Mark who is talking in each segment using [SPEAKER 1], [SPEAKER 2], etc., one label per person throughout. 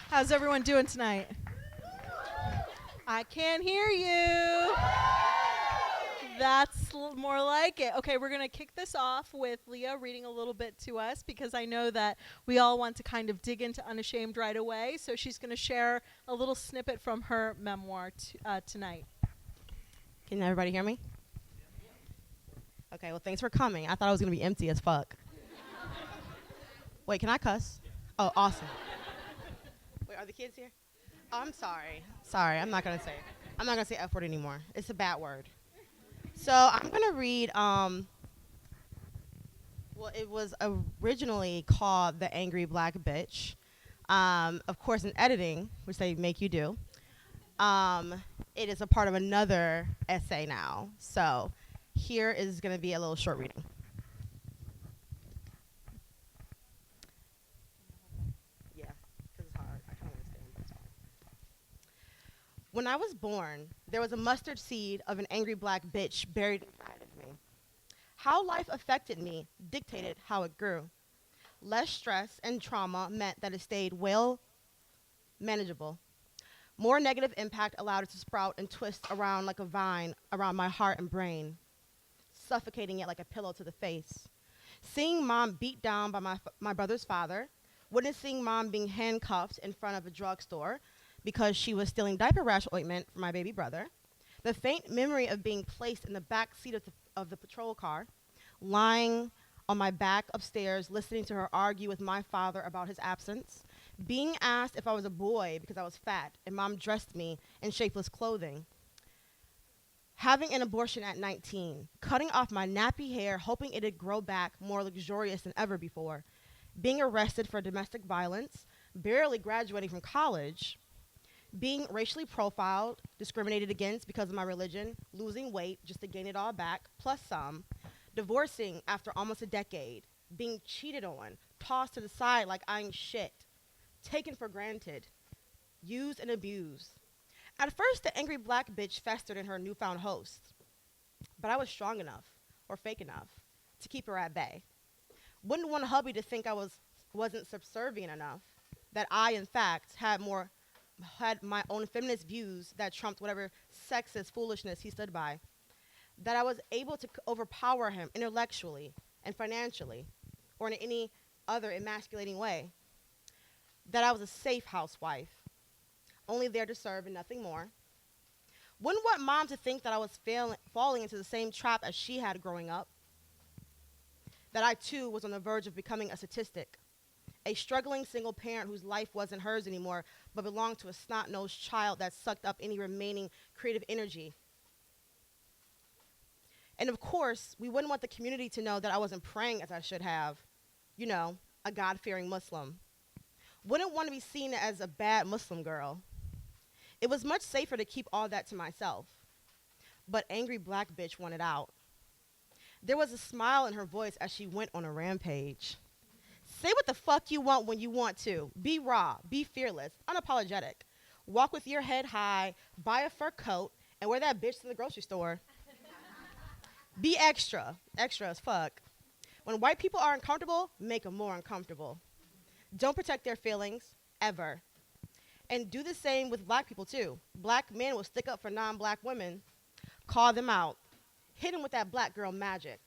[SPEAKER 1] How's everyone doing tonight? I can't hear you. That's more like it. Okay, we're going to kick this off with Leah reading a little bit to us because I know that we all want to kind of dig into Unashamed right away. So she's going to share a little snippet from her memoir tonight.
[SPEAKER 2] Can everybody hear me? Okay, well, thanks for coming. I thought it was going to be empty as fuck. Wait, can I cuss? Oh, awesome. Wait, are the kids here? Oh, I'm sorry. Sorry, I'm not going to say it. I'm not going to say F word anymore. It's a bad word. So I'm going to read, well, it was originally called The Angry Black Bitch. Of course, in editing, which they make you do, it is a part of another essay now. So here is going to be a little short reading. Yeah, because it's hard. I kind of understand, but it's hard. When I was born, there was a mustard seed of an angry black bitch buried inside of me. How life affected me dictated how it grew. Less stress and trauma meant that it stayed well manageable. More negative impact allowed it to sprout and twist around like a vine around my heart and brain, suffocating it like a pillow to the face. Seeing mom beat down by my brother's father, witnessing mom being handcuffed in front of a drugstore because she was stealing diaper rash ointment for my baby brother, the faint memory of being placed in the back seat of the patrol car, lying on my back upstairs listening to her argue with my father about his absence, being asked if I was a boy because I was fat and mom dressed me in shapeless clothing, having an abortion at 19, cutting off my nappy hair hoping it'd grow back more luxurious than ever before, being arrested for domestic violence, barely graduating from college, being racially profiled, discriminated against because of my religion, losing weight just to gain it all back, plus some, divorcing after almost a decade, being cheated on, tossed to the side like I ain't shit, taken for granted, used and abused. At first, the angry black bitch festered in her newfound host, but I was strong enough, or fake enough, to keep her at bay. Wouldn't want hubby to think wasn't subservient enough, that I, in fact, had my own feminist views that trumped whatever sexist foolishness he stood by, that I was able to overpower him intellectually and financially, or in any other emasculating way, that I was a safe housewife, only there to serve and nothing more. Wouldn't want mom to think that I was falling into the same trap as she had growing up, that I too was on the verge of becoming a statistic, a struggling single parent whose life wasn't hers anymore, but belonged to a snot-nosed child that sucked up any remaining creative energy. And of course, we wouldn't want the community to know that I wasn't praying as I should have, a God-fearing Muslim. Wouldn't want to be seen as a bad Muslim girl. It was much safer to keep all that to myself. But angry black bitch wanted out. There was a smile in her voice as she went on a rampage. Say what the fuck you want when you want to. Be raw, be fearless, unapologetic. Walk with your head high, buy a fur coat, and wear that bitch to the grocery store. Be extra as fuck. When white people are uncomfortable, make them more uncomfortable. Don't protect their feelings, ever. And do the same with black people, too. Black men will stick up for non-black women, call them out, hit them with that black girl magic.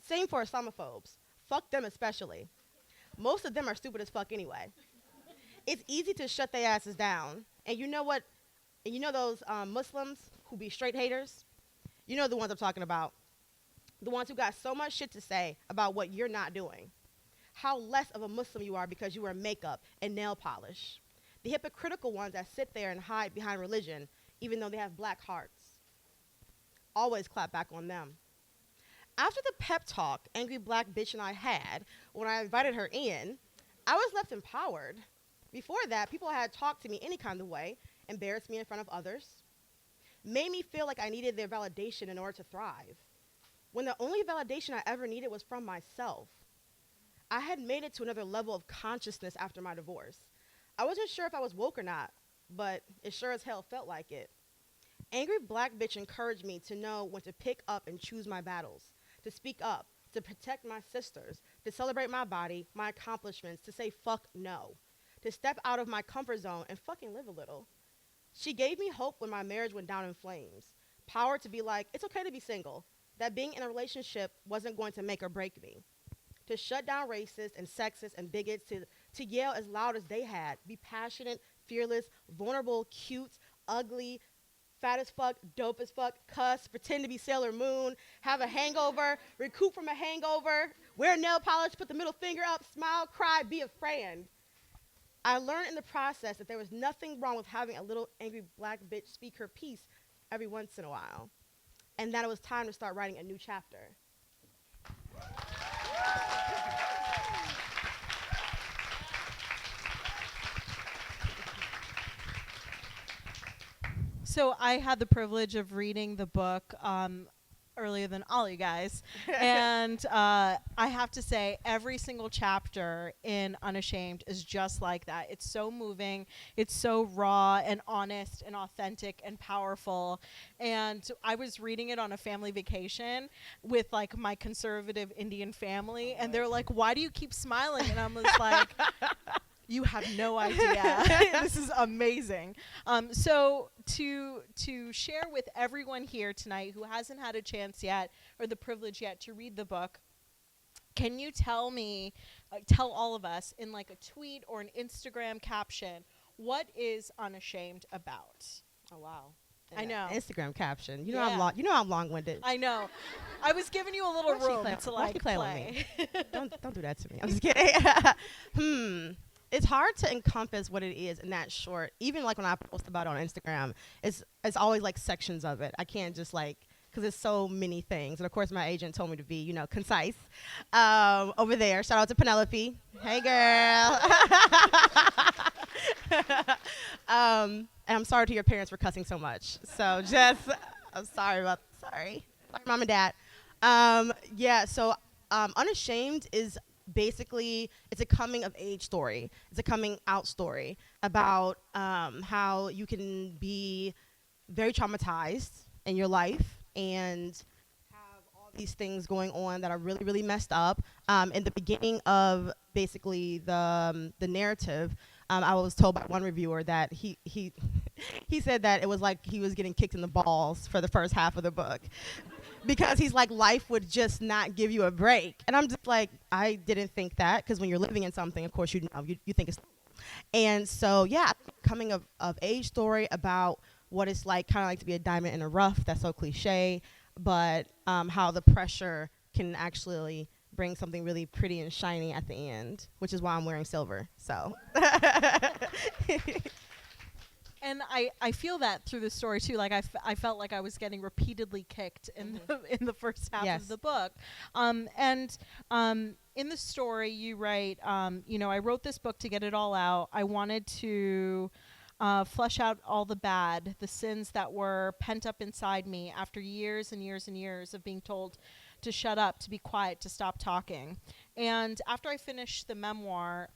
[SPEAKER 2] Same for Islamophobes. Fuck them especially. Most of them are stupid as fuck anyway. It's easy to shut their asses down. And you know what? And you know those Muslims who be straight haters? You know the ones I'm talking about. The ones who got so much shit to say about what you're not doing. How less of a Muslim you are because you wear makeup and nail polish. The hypocritical ones that sit there and hide behind religion, even though they have black hearts. Always clap back on them. After the pep talk angry black bitch and I had, when I invited her in, I was left empowered. Before that, people had talked to me any kind of way, embarrassed me in front of others, made me feel like I needed their validation in order to thrive, when the only validation I ever needed was from myself. I had made it to another level of consciousness after my divorce. I wasn't sure if I was woke or not, but it sure as hell felt like it. Angry black bitch encouraged me to know when to pick up and choose my battles, to speak up, to protect my sisters, to celebrate my body, my accomplishments, to say fuck no, to step out of my comfort zone and fucking live a little. She gave me hope when my marriage went down in flames. Power to be like, it's okay to be single. That being in a relationship wasn't going to make or break me. To shut down racists and sexists and bigots, to yell as loud as they had, be passionate, fearless, vulnerable, cute, ugly, fat as fuck, dope as fuck, cuss, pretend to be Sailor Moon, have a hangover, recoup from a hangover, wear nail polish, put the middle finger up, smile, cry, be a friend. I learned in the process that there was nothing wrong with having a little angry black bitch speak her piece every once in a while, and that it was time to start writing a new chapter.
[SPEAKER 1] So I had the privilege of reading the book earlier than all you guys. And I have to say, every single chapter in Unashamed is just like that. It's so moving. It's so raw and honest and authentic and powerful. And I was reading it on a family vacation with like my conservative Indian family. And they're like, why do you keep smiling? And I was like, you have no idea. This is amazing. So to share with everyone here tonight who hasn't had a chance yet or the privilege yet to read the book, can you tell all of us in like a tweet or an Instagram caption, what is Unashamed about?
[SPEAKER 2] Oh, wow.
[SPEAKER 1] I know.
[SPEAKER 2] Instagram caption. You
[SPEAKER 1] Yeah.
[SPEAKER 2] know I'm long-winded.
[SPEAKER 1] I know. I was giving you a little room to like play.
[SPEAKER 2] Don't do that to me. I'm just kidding. It's hard to encompass what it is in that short. Even like when I post about it on Instagram, it's always like sections of it. I can't just like, because it's so many things. And of course my agent told me to be, concise. Over there, shout out to Penelope. Hey girl. And I'm sorry to your parents for cussing so much. So I'm sorry, mom and dad. So Unashamed is basically, it's a coming of age story. It's a coming out story about how you can be very traumatized in your life and have all these things going on that are really, really messed up. In the beginning of basically the narrative, I was told by one reviewer that he said that it was like he was getting kicked in the balls for the first half of the book. Because he's like, life would just not give you a break. And I'm just like, I didn't think that, because when you're living in something, of course, you think it's. And so, yeah, coming of age story about what it's like, kind of like to be a diamond in the rough. That's so cliche, but how the pressure can actually bring something really pretty and shiny at the end, which is why I'm wearing silver. So.
[SPEAKER 1] And I feel that through the story too. Like I felt like I was getting repeatedly kicked in the first half of the book. In the story you write, I wrote this book to get it all out. I wanted to flesh out all the sins that were pent up inside me after years and years and years of being told to shut up, to be quiet, to stop talking. And after I finished the memoir,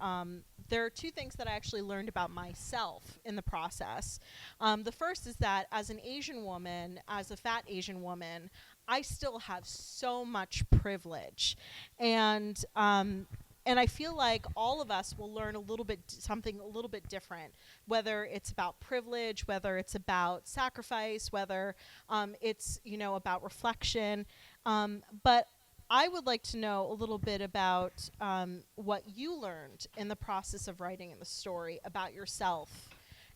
[SPEAKER 1] there are two things that I actually learned about myself in the process. The first is that as an Asian woman, as a fat Asian woman, I still have so much privilege. And I feel like all of us will learn something a little bit different, whether it's about privilege, whether it's about sacrifice, whether it's, about reflection. But I would like to know a little bit about what you learned in the process of writing in the story about yourself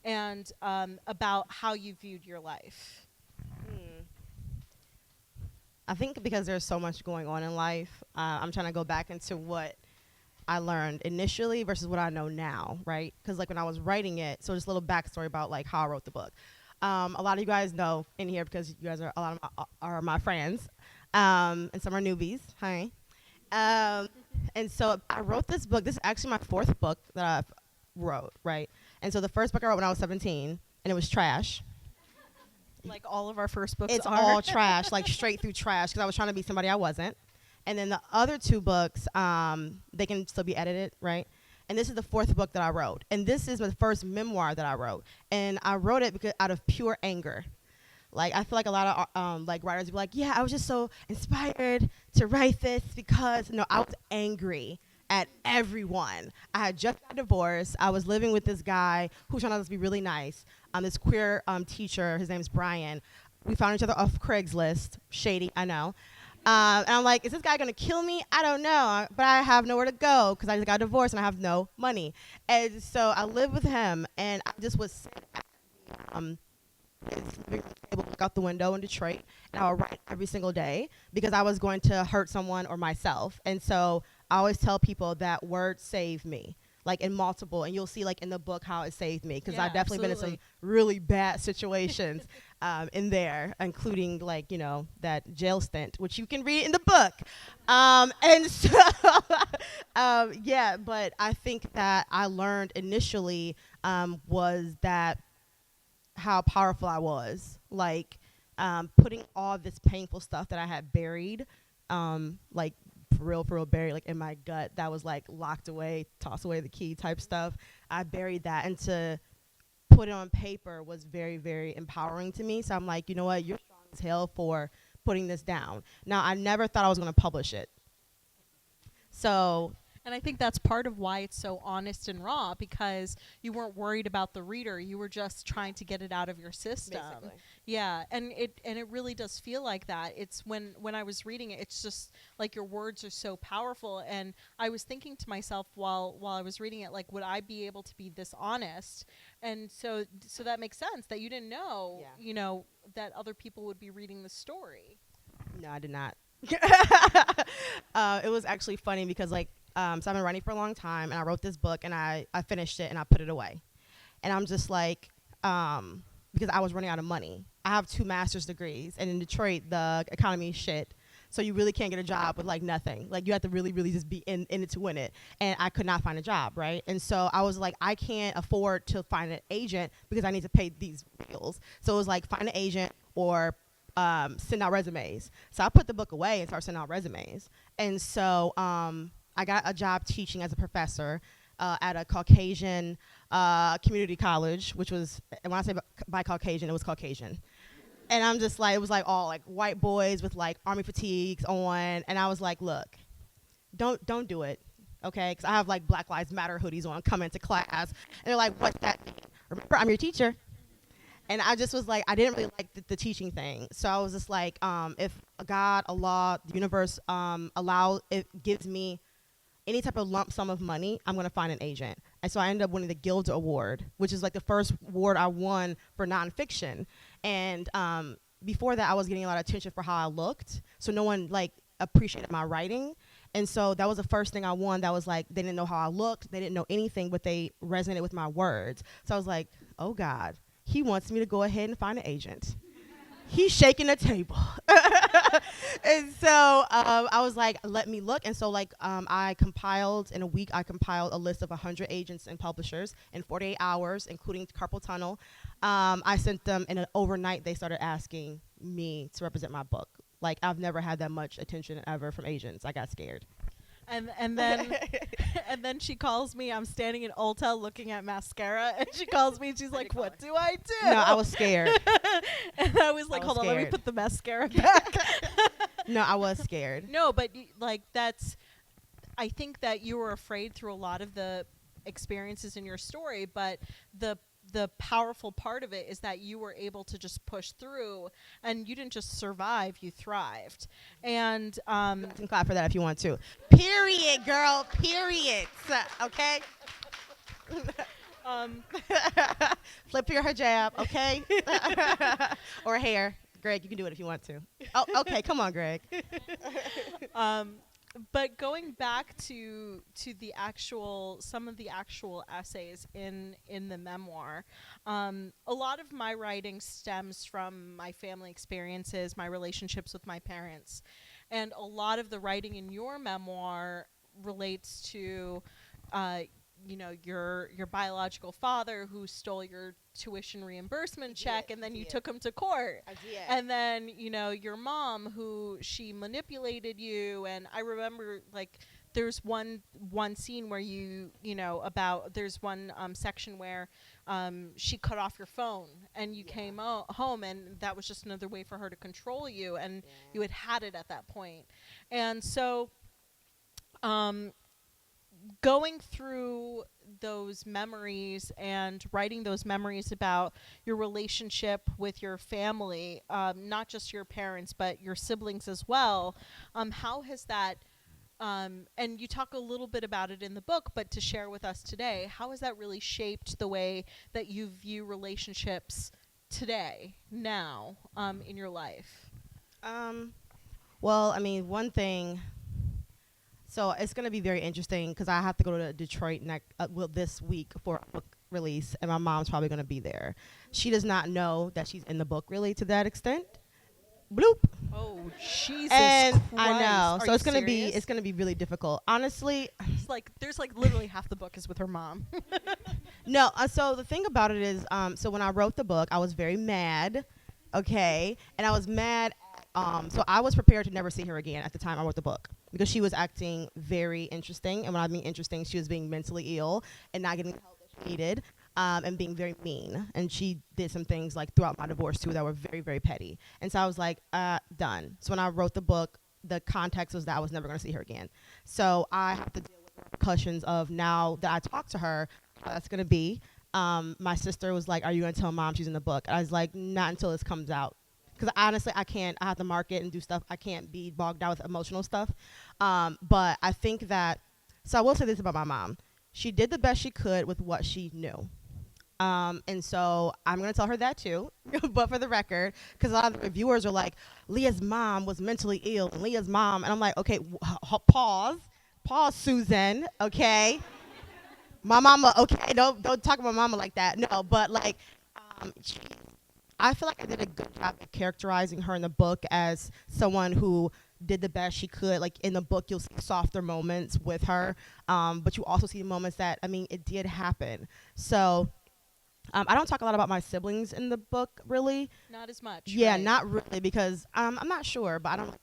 [SPEAKER 1] and about how you viewed your life.
[SPEAKER 2] I think because there's so much going on in life, I'm trying to go back into what I learned initially versus what I know now, right? Because like when I was writing it, so just a little backstory about like how I wrote the book. A lot of you guys know in here because you guys are are my friends. And some are newbies. Hi. And so I wrote this book. This is actually my fourth book that I wrote, right? And so the first book I wrote when I was 17, and it was trash.
[SPEAKER 1] Like all of our first books
[SPEAKER 2] It's
[SPEAKER 1] are.
[SPEAKER 2] all trash, like straight through trash, because I was trying to be somebody I wasn't. And then the other two books, they can still be edited, right? And this is the fourth book that I wrote. And this is the first memoir that I wrote. And I wrote it out of pure anger. Like, I feel like a lot of like writers would be like, yeah, I was just so inspired to write this because, I was angry at everyone. I had just got divorced. I was living with this guy who turned out to be really nice. This queer teacher, his name's Brian. We found each other off Craigslist. Shady, I know. And I'm like, is this guy gonna kill me? I don't know, but I have nowhere to go because I just got divorced and I have no money. And so I lived with him, and I just was his living room table, look out the window in Detroit, and I would write every single day because I was going to hurt someone or myself. And so I always tell people that words save me, like in multiple, and you'll see like in the book how it saved me, because I've definitely been in some really bad situations in there, including like, you know, that jail stint, which you can read in the book. And so, yeah, but I think that I learned initially was that how powerful I was, like putting all this painful stuff that I had buried, like for real buried, like in my gut, that was like locked away, toss away the key type stuff. I buried that, and to put it on paper was very, very empowering to me. So I'm like, you know what, you're strong as hell for putting this down. Now, I never thought I was going to publish it. So,
[SPEAKER 1] and I think that's part of why it's so honest and raw, because you weren't worried about the reader. You were just trying to get it out of your system.
[SPEAKER 2] basically.
[SPEAKER 1] Yeah, and it really does feel like that. It's when I was reading it, it's just like your words are so powerful. And I was thinking to myself while I was reading it, like, would I be able to be this honest? And so that makes sense that you didn't know, you know, that other people would be reading the story.
[SPEAKER 2] No, I did not. It was actually funny because like, so I've been writing for a long time, and I wrote this book, and I finished it, and I put it away. And I'm just like, because I was running out of money. I have 2 master's degrees, and in Detroit, the economy is shit. So you really can't get a job with like nothing. Like you have to really, really just be in it to win it. And I could not find a job, right? And so I was like, I can't afford to find an agent because I need to pay these bills. So it was like, find an agent or send out resumes. So I put the book away and started sending out resumes. And so I got a job teaching as a professor at a Caucasian community college, which was, and when I say by Caucasian, it was Caucasian. And I'm just like, it was like all like white boys with like army fatigues on. And I was like, look, don't do it, okay? Because I have like Black Lives Matter hoodies on, come into class. And they're like, what's that mean? Remember, I'm your teacher. And I just was like, I didn't really like the teaching thing. So I was just like, if God, Allah, the universe gives me any type of lump sum of money, I'm going to find an agent. And so I ended up winning the Guild Award, which is like the first award I won for nonfiction. And before that, I was getting a lot of attention for how I looked. So no one like appreciated my writing. And so that was the first thing I won that was like, they didn't know how I looked. They didn't know anything, but they resonated with my words. So I was like, oh God, he wants me to go ahead and find an agent. He's shaking the table. And so I was like, let me look. And so like I compiled a list of 100 agents and publishers in 48 hours, including carpal tunnel. I sent them, and overnight they started asking me to represent my book. Like I've never had that much attention ever from agents. I got scared.
[SPEAKER 1] And then and then she calls me. I'm standing in Ulta looking at mascara, and she calls me and she's like, "What do I do?"
[SPEAKER 2] No, I was scared.
[SPEAKER 1] And I was like, "Hold on, let me put the mascara back."
[SPEAKER 2] No, I was scared.
[SPEAKER 1] No, but like that's. I think that you were afraid through a lot of the experiences in your story, but the powerful part of it is that you were able to just push through, and you didn't just survive, you thrived. And
[SPEAKER 2] You can clap for that if you want to. Period, girl. Period. Okay. Flip your hijab, okay? Or hair. Greg, you can do it if you want to. Oh, okay. Come on, Greg.
[SPEAKER 1] But going back to some of the actual essays in the memoir, a lot of my writing stems from my family experiences, my relationships with my parents, and a lot of the writing in your memoir relates to you know, your biological father who stole your tuition reimbursement check, and then you took him to court. And then, you know, your mom who she manipulated you. And I remember like there's one scene where you know, about there's one section where she cut off your phone, and you came home, and that was just another way for her to control you, and you had it at that point. And so going through those memories and writing those memories about your relationship with your family, not just your parents, but your siblings as well, how has that, and you talk a little bit about it in the book, but to share with us today, how has that really shaped the way that you view relationships today, now, in your life?
[SPEAKER 2] Um, well, I mean, one thing. So it's going to be very interesting because I have to go to Detroit this week for a book release, and my mom's probably going to be there. She does not know that she's in the book really to that extent. Bloop.
[SPEAKER 1] Oh, Jesus
[SPEAKER 2] And
[SPEAKER 1] Christ.
[SPEAKER 2] I know.
[SPEAKER 1] Are
[SPEAKER 2] So
[SPEAKER 1] you
[SPEAKER 2] it's gonna be
[SPEAKER 1] serious?
[SPEAKER 2] it's gonna be really difficult. Honestly,
[SPEAKER 1] It's like there's like literally half the book is with her mom.
[SPEAKER 2] no. So the thing about it is, so when I wrote the book, I was very mad. Okay, and I was mad. So I was prepared to never see her again at the time I wrote the book because she was acting very interesting, and when I mean interesting, she was being mentally ill and not getting the help that she needed. And being very mean. And she did some things like throughout my divorce too that were very, very petty. And so I was like, done. So when I wrote the book, the context was that I was never going to see her again. So I have to deal with the repercussions of now that I talked to her, how that's going to be. My sister was like, are you going to tell mom she's in the book? I was like, not until this comes out. Because honestly, I can't. I have to market and do stuff. I can't be bogged down with emotional stuff. But I think that, so I will say this about my mom. She did the best she could with what she knew. And so I'm going to tell her that too, but for the record, because a lot of the reviewers are like, Leah's mom was mentally ill, and Leah's mom, and I'm like, okay, pause, Susan, okay, my mama, okay, don't talk about mama like that, no, but like, she, I feel like I did a good job of characterizing her in the book as someone who did the best she could. Like in the book, you'll see softer moments with her, but you also see moments that, I mean, it did happen. So I don't talk a lot about my siblings in the book, really.
[SPEAKER 1] Not as much.
[SPEAKER 2] Yeah,
[SPEAKER 1] right?
[SPEAKER 2] not really, because I'm not sure, but I don't really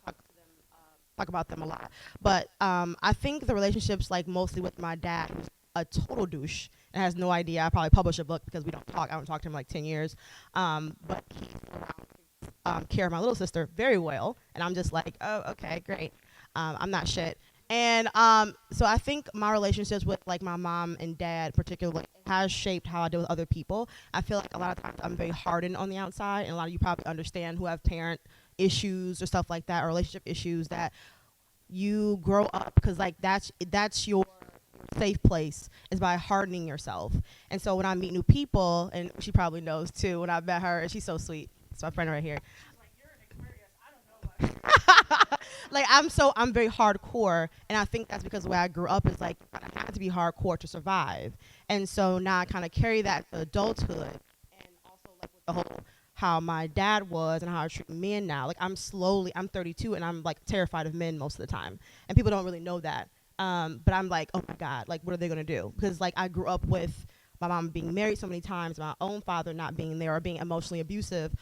[SPEAKER 2] talk about them a lot. But I think the relationships, like mostly with my dad, who's a total douche and has no idea. I probably published a book because we don't talk. I haven't talked to him in like 10 years. But he's around care of my little sister very well, and I'm just like, oh, okay, great. I'm not shit. And so I think my relationships with like my mom and dad particularly has shaped how I deal with other people. I feel like a lot of times I'm very hardened on the outside, and a lot of you probably understand who have parent issues or stuff like that, or relationship issues, that you grow up because like that's your safe place is by hardening yourself. And so when I meet new people, and she probably knows too, when I met her, and she's so sweet. It's my friend right here. Like I'm very hardcore, and I think that's because the way I grew up is like I had to be hardcore to survive. And so now I kind of carry that to adulthood, and also like with the whole how my dad was and how I treat men now. Like I'm 32 and I'm like terrified of men most of the time, and people don't really know that. But I'm like, oh my God, like what are they gonna do? Because like I grew up with my mom being married so many times, my own father not being there or being emotionally abusive.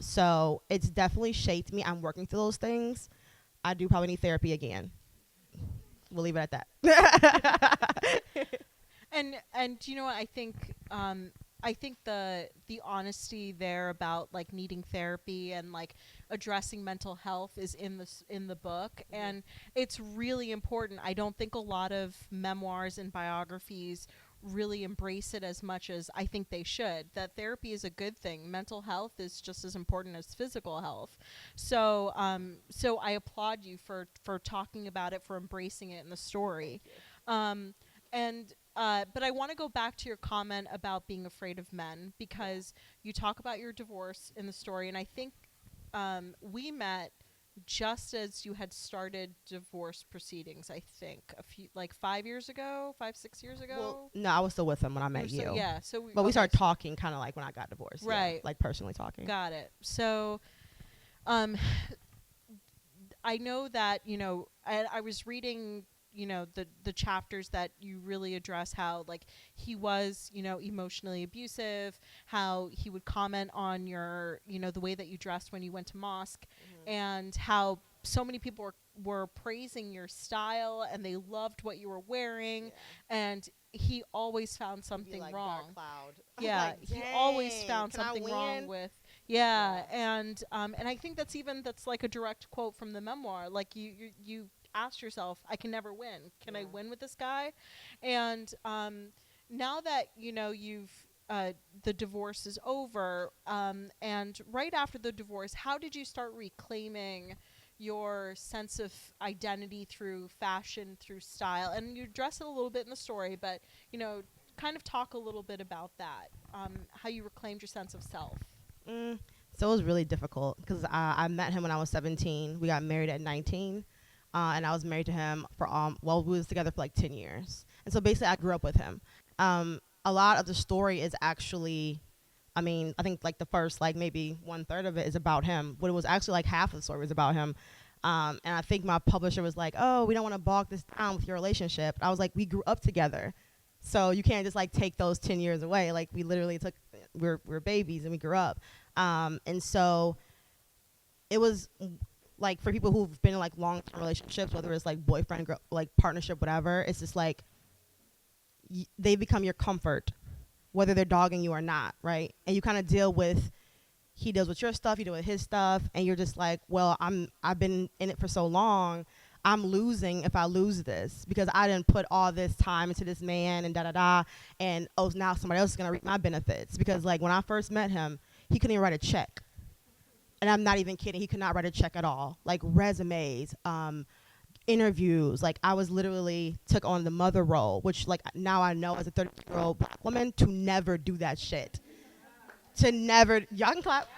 [SPEAKER 2] So it's definitely shaped me. I'm working through those things. I do probably need therapy again. We'll leave it at that.
[SPEAKER 1] And you know what, I think the honesty there about like needing therapy and like addressing mental health is in the book, and it's really important. I don't think a lot of memoirs and biographies really embrace it as much as I think they should. That therapy is a good thing. Mental health is just as important as physical health. So so I applaud you for talking about it, for embracing it in the story. And but I want to go back to your comment about being afraid of men, because you talk about your divorce in the story, and I think we met just as you had started divorce proceedings. I think a few, like 5 years ago, 5, 6 years ago.
[SPEAKER 2] Well, no, I was still with him when I met you.
[SPEAKER 1] Yeah. So
[SPEAKER 2] But we
[SPEAKER 1] okay,
[SPEAKER 2] started talking kind of like when I got divorced.
[SPEAKER 1] Right.
[SPEAKER 2] Yeah, like personally talking.
[SPEAKER 1] Got it. So, um, I know that I was reading the chapters that you really address how like he was emotionally abusive, how he would comment on your the way that you dressed when you went to mosque, and how so many people were praising your style and they loved what you were wearing, and he always found something
[SPEAKER 2] like
[SPEAKER 1] wong.
[SPEAKER 2] Dark cloud.
[SPEAKER 1] Yeah,
[SPEAKER 2] Like,
[SPEAKER 1] he always
[SPEAKER 2] dang,
[SPEAKER 1] found
[SPEAKER 2] can I
[SPEAKER 1] something wrong
[SPEAKER 2] win?
[SPEAKER 1] with
[SPEAKER 2] Yeah.
[SPEAKER 1] and I think that's like a direct quote from the memoir. Like you asked yourself, I can never win. Can I
[SPEAKER 2] Yeah.
[SPEAKER 1] win with this guy? And now that you've the divorce is over, and right after the divorce, how did you start reclaiming your sense of identity through fashion, through style? And you address it a little bit in the story, but kind of talk a little bit about that, how you reclaimed your sense of self.
[SPEAKER 2] Mm. So it was really difficult because I met him when I was 17. We got married at 19. And I was married to him for, well, we was together for like 10 years. And so basically I grew up with him. A lot of the story is actually, I mean, I think like the first, like maybe 1/3 of it is about him, but it was actually like half of the story was about him. And I think my publisher was like, oh, we don't want to bog this down with your relationship. I was like, we grew up together. So you can't just like take those 10 years away. Like we literally we're babies and we grew up. And so it was like for people who've been in like long-term relationships, whether it's like boyfriend, girl, like partnership, whatever, it's just like they become your comfort, whether they're dogging you or not, right? And you kind of deal with, he deals with your stuff, you deal with his stuff, and you're just like, well, I've been in it for so long, I'm losing if I lose this because I didn't put all this time into this man and da da da, and oh, now somebody else is gonna reap my benefits. Because like when I first met him, he couldn't even write a check. And I'm not even kidding. He could not write a check at all. Like resumes, interviews. Like I was literally took on the mother role, which like now I know as a 30-year-old black woman to never do that shit. To never, y'all can clap.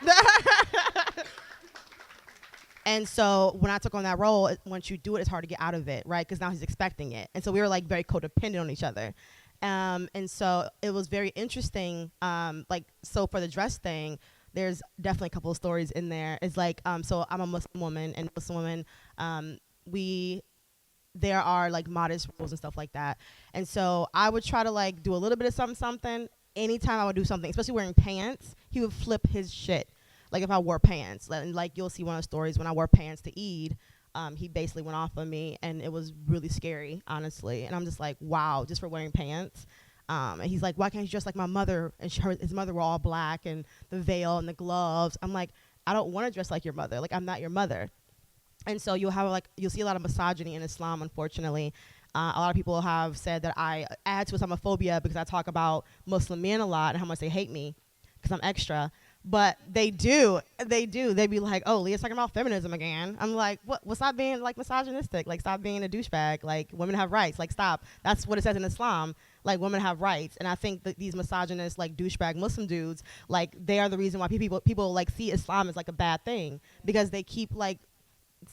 [SPEAKER 2] And so when I took on that role, once you do it, it's hard to get out of it, right? Because now he's expecting it. And so we were like very codependent on each other. And so it was very interesting. Like, so for the dress thing, there's definitely a couple of stories in there. It's like, so I'm a Muslim woman, and Muslim women, there are like modest rules and stuff like that. And so I would try to like do a little bit of something. Anytime I would do something, especially wearing pants, he would flip his shit. Like if I wore pants, and like you'll see one of the stories when I wore pants to Eid, he basically went off on me, and it was really scary, honestly. And I'm just like, wow, just for wearing pants. And he's like, why can't you dress like my mother? And his mother were all black, and the veil and the gloves. I'm like, I don't want to dress like your mother. Like I'm not your mother. And so you'll see a lot of misogyny in Islam, unfortunately. A lot of people have said that I add to Islamophobia because I talk about Muslim men a lot and how much they hate me because I'm extra. But they do. They'd be like, oh, Leah's talking about feminism again. I'm like, what? Well, stop being like misogynistic. Like, stop being a douchebag. Like, women have rights. Like, stop. That's what it says in Islam. Like, women have rights. And I think that these misogynist, like, douchebag Muslim dudes, like, they are the reason why people like see Islam as like a bad thing, because they keep like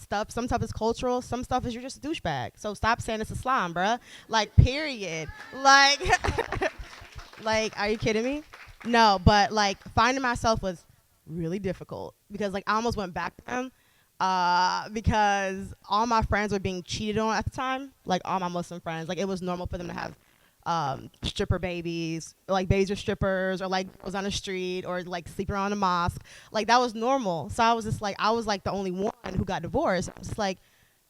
[SPEAKER 2] some stuff is cultural, some stuff is you're just a douchebag. So stop saying it's Islam, bruh. Like, period. Like, like, are you kidding me? No, but like finding myself was really difficult because like I almost went back to him because all my friends were being cheated on at the time. Like all my Muslim friends, like it was normal for them to have stripper babies, or like babies with strippers, or like was on the street, or like sleeping around a mosque. Like that was normal. So I was just like, I was like the only one who got divorced. I was just like,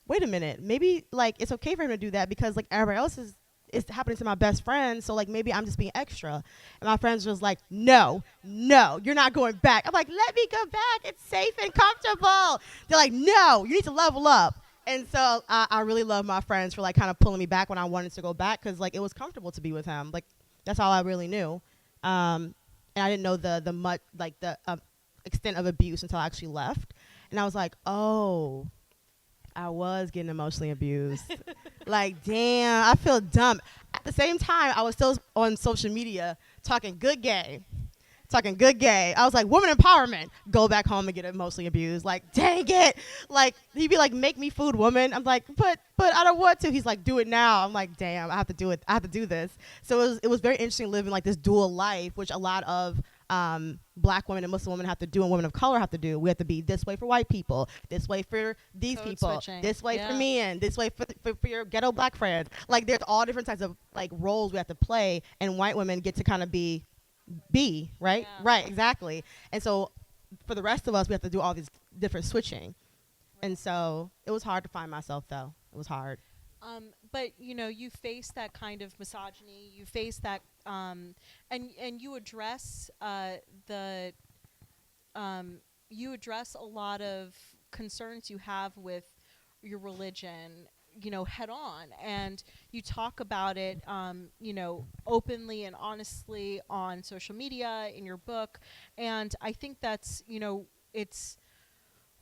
[SPEAKER 2] wait a minute, maybe like it's okay for him to do that because like everybody else is it's happening to my best friend, so like maybe I'm just being extra. And my friends was like, no, you're not going back. I'm like, let me go back, it's safe and comfortable. They're like, no, you need to level up. And so I really love my friends for like kind of pulling me back when I wanted to go back, because like it was comfortable to be with him. Like that's all I really knew. And I didn't know the extent of abuse until I actually left. And I was like, oh, I was getting emotionally abused. Like, damn, I feel dumb. At the same time, I was still on social media talking good game. I was like, woman empowerment. Go back home and get emotionally abused. Like, dang it. Like, he'd be like, make me food, woman. I'm like, but I don't want to. He's like, do it now. I'm like, damn, I have to do it. I have to do this. So it was very interesting living like this dual life, which a lot of black women and Muslim women have to do, and women of color have to do. We have to be this way for white people, this way for these
[SPEAKER 1] Code
[SPEAKER 2] people,
[SPEAKER 1] switching.
[SPEAKER 2] this way
[SPEAKER 1] Yeah.
[SPEAKER 2] for me, and this way for your ghetto black friends. Like there's all different types of like roles we have to play, and white women get to kind of be right,
[SPEAKER 1] Yeah.
[SPEAKER 2] right, exactly. And so for the rest of us, we have to do all these different switching. And so it was hard to find myself, though. It was hard.
[SPEAKER 1] But you face that kind of misogyny. You face that, and you address you address a lot of concerns you have with your religion. head on, and you talk about it, openly and honestly on social media, in your book. And I think that's, it's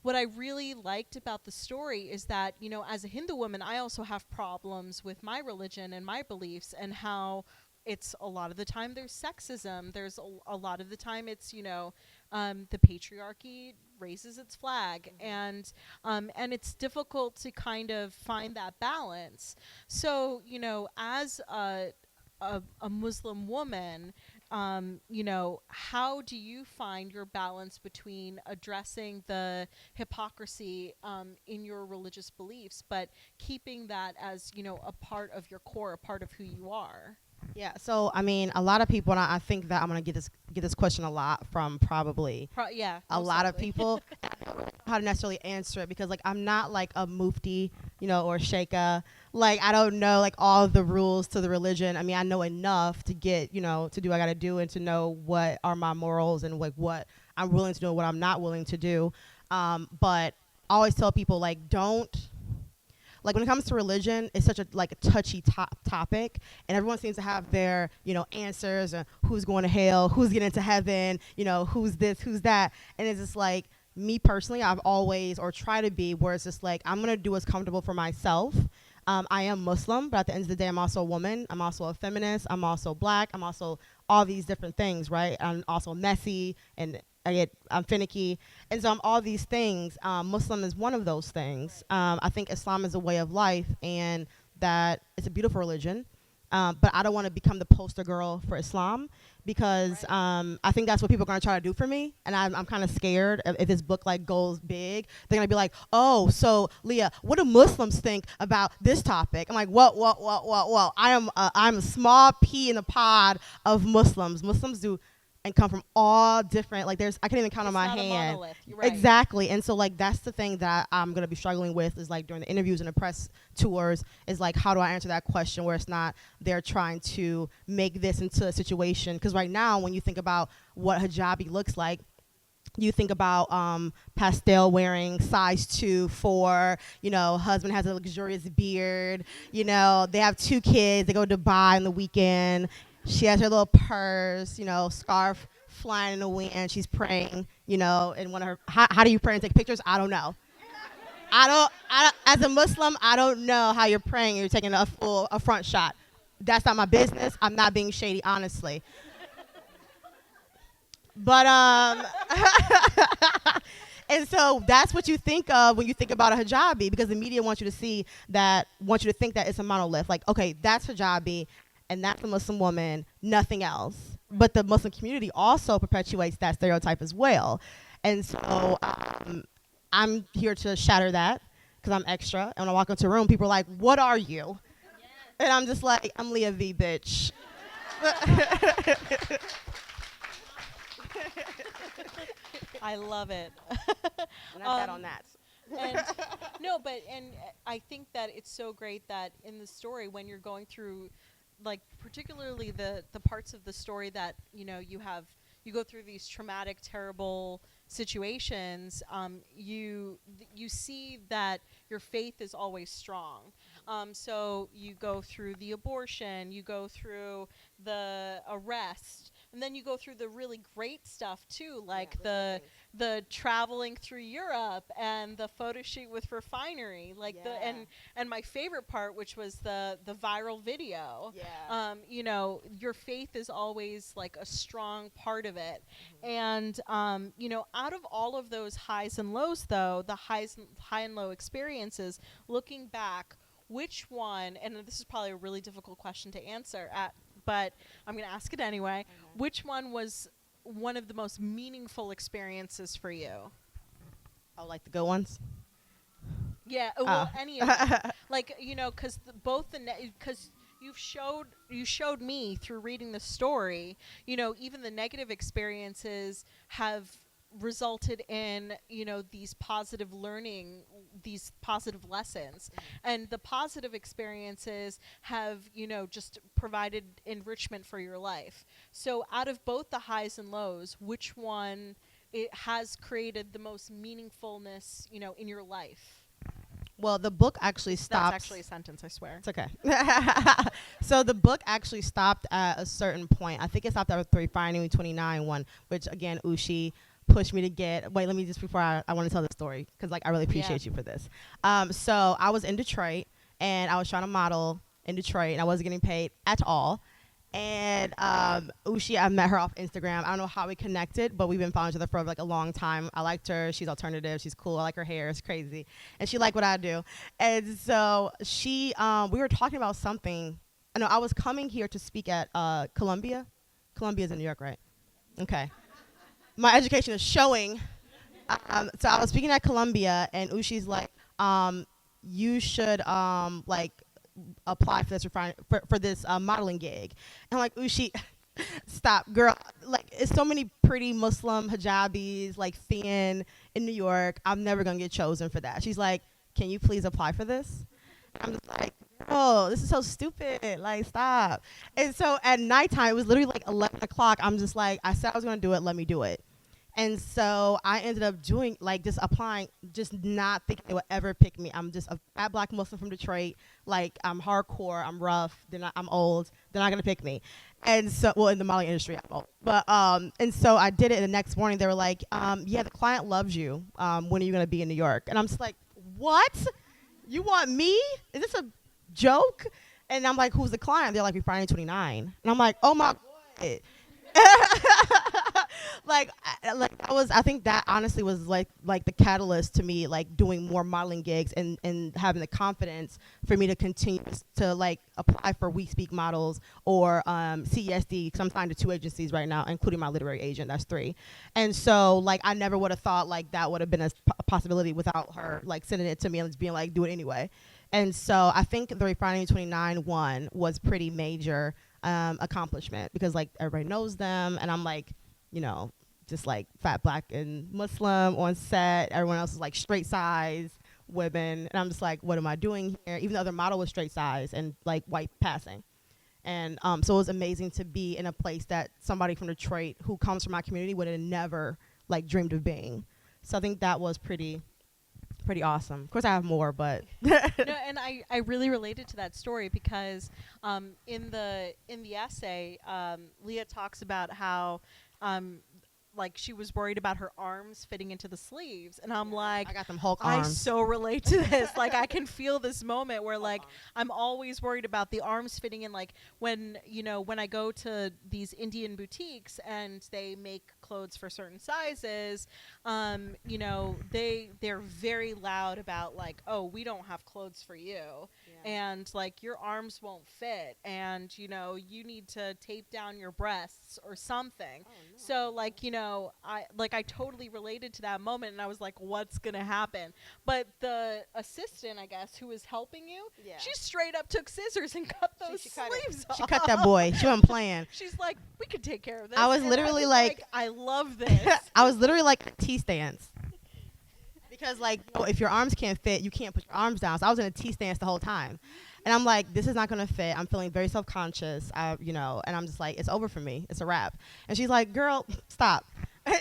[SPEAKER 1] what I really liked about the story is that, as a Hindu woman, I also have problems with my religion and my beliefs, and how it's a lot of the time there's sexism. There's a lot of the time it's, the patriarchy raises its flag, and it's difficult to kind of find that balance. So, as a Muslim woman, how do you find your balance between addressing the hypocrisy in your religious beliefs, but keeping that as, a part of your core, a part of who you are?
[SPEAKER 2] Yeah. So I mean, a lot of people, and I think that I'm gonna get this question a lot from probably
[SPEAKER 1] Yeah,
[SPEAKER 2] a
[SPEAKER 1] most
[SPEAKER 2] lot of
[SPEAKER 1] likely.
[SPEAKER 2] people. And I don't know how to necessarily answer it because like I'm not like a mufti, or sheikha. Like I don't know like all of the rules to the religion. I mean, I know enough to get to do what I gotta do and to know what are my morals and like what I'm willing to do and what I'm not willing to do. But I always tell people like don't like when it comes to religion, it's such a like a touchy topic, and everyone seems to have their answers and who's going to hell, who's getting to heaven, who's this, who's that, and it's just like me personally, I've always or try to be where it's just like I'm gonna do what's comfortable for myself. I am Muslim, but at the end of the day, I'm also a woman. I'm also a feminist. I'm also black. I'm also all these different things, right? I'm also messy, and I'm finicky, and so I'm all these things. Muslim is one of those things. I think Islam is a way of life, and that it's a beautiful religion. But I don't want to become the poster girl for Islam because I think that's what people are going to try to do for me, and I'm kind of scared if this book like goes big. They're going to be like, "Oh, so Leah, what do Muslims think about this topic?" I'm like, "What? I'm a small pea in the pod of Muslims. Muslims do." And come from all different, like I can't even count on my
[SPEAKER 1] It's not a
[SPEAKER 2] hand.
[SPEAKER 1] monolith. You're right.
[SPEAKER 2] Exactly. And so like that's the thing that I'm gonna be struggling with is like during the interviews and the press tours is like how do I answer that question where it's not they're trying to make this into a situation, because right now when you think about what hijabi looks like, you think about pastel wearing, size 2, 4, husband has a luxurious beard, they have 2 kids, they go to Dubai on the weekend, she has her little purse, scarf flying in the wind, she's praying, in one of her, how do you pray and take pictures? I don't know. As a Muslim, I don't know how you're praying, you're taking a front shot. That's not my business. I'm not being shady, honestly. But and so that's what you think of when you think about a hijabi, because the media wants you to think that it's a monolith. Like, okay, that's hijabi, and that's a Muslim woman, nothing else. But the Muslim community also perpetuates that stereotype as well. And so I'm here to shatter that because I'm extra. And when I walk into a room, people are like, "What are you?" Yes. And I'm just like, "I'm Leah V, bitch."
[SPEAKER 1] I love it.
[SPEAKER 2] And I bet on that.
[SPEAKER 1] And no, but I think that it's so great that in the story when you're going through, like particularly the parts of the story that you go through these traumatic, terrible situations, you see that your faith is always strong. So you go through the abortion, you go through the arrest, and then you go through the really great stuff too, like the traveling through Europe and the photo shoot with Refinery, like and my favorite part, which was the viral video. Your faith is always like a strong part of it. And out of all of those highs and lows, though, the high and low experiences, looking back, which one, and this is probably a really difficult question to answer but I'm going to ask it anyway. Which one was one of the most meaningful experiences for you?
[SPEAKER 2] Oh, like the good ones?
[SPEAKER 1] Yeah, well, any of them. Like, because because you showed me through reading the story, even the negative experiences have resulted in these positive learning, these positive lessons, and the positive experiences have just provided enrichment for your life. So out of both the highs and lows, which one it has created the most meaningfulness in your life?
[SPEAKER 2] Well, the book actually stopped.
[SPEAKER 1] That's actually a sentence, I swear.
[SPEAKER 2] It's okay. So the book actually stopped at a certain point. I think it stopped at the redefining 29 one, which again, Ushi pushed me to get. Wait, let me just before I want to tell the story because like I really appreciate you for this. So I was in Detroit and I was trying to model in Detroit and I wasn't getting paid at all. And Ushi, I met her off Instagram. I don't know how we connected, but we've been following each other for like a long time. I liked her. She's alternative. She's cool. I like her hair. It's crazy. And she liked what I do. And so she, we were talking about something. No, I was coming here to speak at Columbia. Columbia's in New York, right? Okay. My education is showing. So I was speaking at Columbia, and Ushi's like, you should like apply for this for this modeling gig. And I'm like, Ushi, stop, girl. Like, it's so many pretty Muslim hijabis like thin in New York. I'm never gonna get chosen for that. She's like, can you please apply for this? I'm just like, oh, this is so stupid. Like, stop. And so at nighttime, it was literally like 11 o'clock. I'm just like, I said I was gonna do it. Let me do it. And so I ended up doing, like, just applying, just not thinking they would ever pick me. I'm just a fat black Muslim from Detroit. Like, I'm hardcore, I'm rough, I'm old. They're not going to pick me. And so, well, in the modeling industry, I'm old. But, and so I did it, and the next morning they were like, yeah, the client loves you. When are you going to be in New York? And I'm just like, what? You want me? Is this a joke? And I'm like, who's the client? They're like, Friday 29. And I'm like, oh, my God. like I think that honestly was like the catalyst to me like doing more modeling gigs and having the confidence for me to continue to like apply for We Speak Models or CESD because I'm signed to 2 agencies right now, including my literary agent. That's 3. And so like I never would have thought like that would have been a possibility without her like sending it to me and just being like, do it anyway. And so I think the Redefining 29 one was pretty major accomplishment because like everybody knows them and I'm like, you know, just like fat black and Muslim on set. Everyone else is like straight size women and I'm just like, what am I doing here? Even the other model was straight size and like white passing. And so it was amazing to be in a place that somebody from Detroit who comes from my community would have never like dreamed of being. So I think that was pretty awesome. Of course I have more, but
[SPEAKER 1] no, and I really related to that story because in the essay, Leah talks about how like she was worried about her arms fitting into the sleeves, and I'm like,
[SPEAKER 2] I got them Hulk arms.
[SPEAKER 1] I so relate to this. Like I can feel this moment where like I'm always worried about the arms fitting in. Like when I go to these Indian boutiques and they make clothes for certain sizes, they're very loud about like, oh, we don't have clothes for you, and like your arms won't fit, and you need to tape down your breasts or something. So like I totally related to that moment, and I was like, what's gonna happen? But the assistant, I guess, who was helping you, she straight up took scissors and cut those sleeves off.
[SPEAKER 2] She cut that boy. She wasn't playing.
[SPEAKER 1] She's like, we could take care of this.
[SPEAKER 2] I was literally like,
[SPEAKER 1] I love this.
[SPEAKER 2] I was literally like a T-stance. Because like, if your arms can't fit, you can't put your arms down. So I was in a T-stance the whole time. And I'm like, this is not going to fit. I'm feeling very self-conscious, and I'm just like, it's over for me. It's a wrap. And she's like, girl, stop.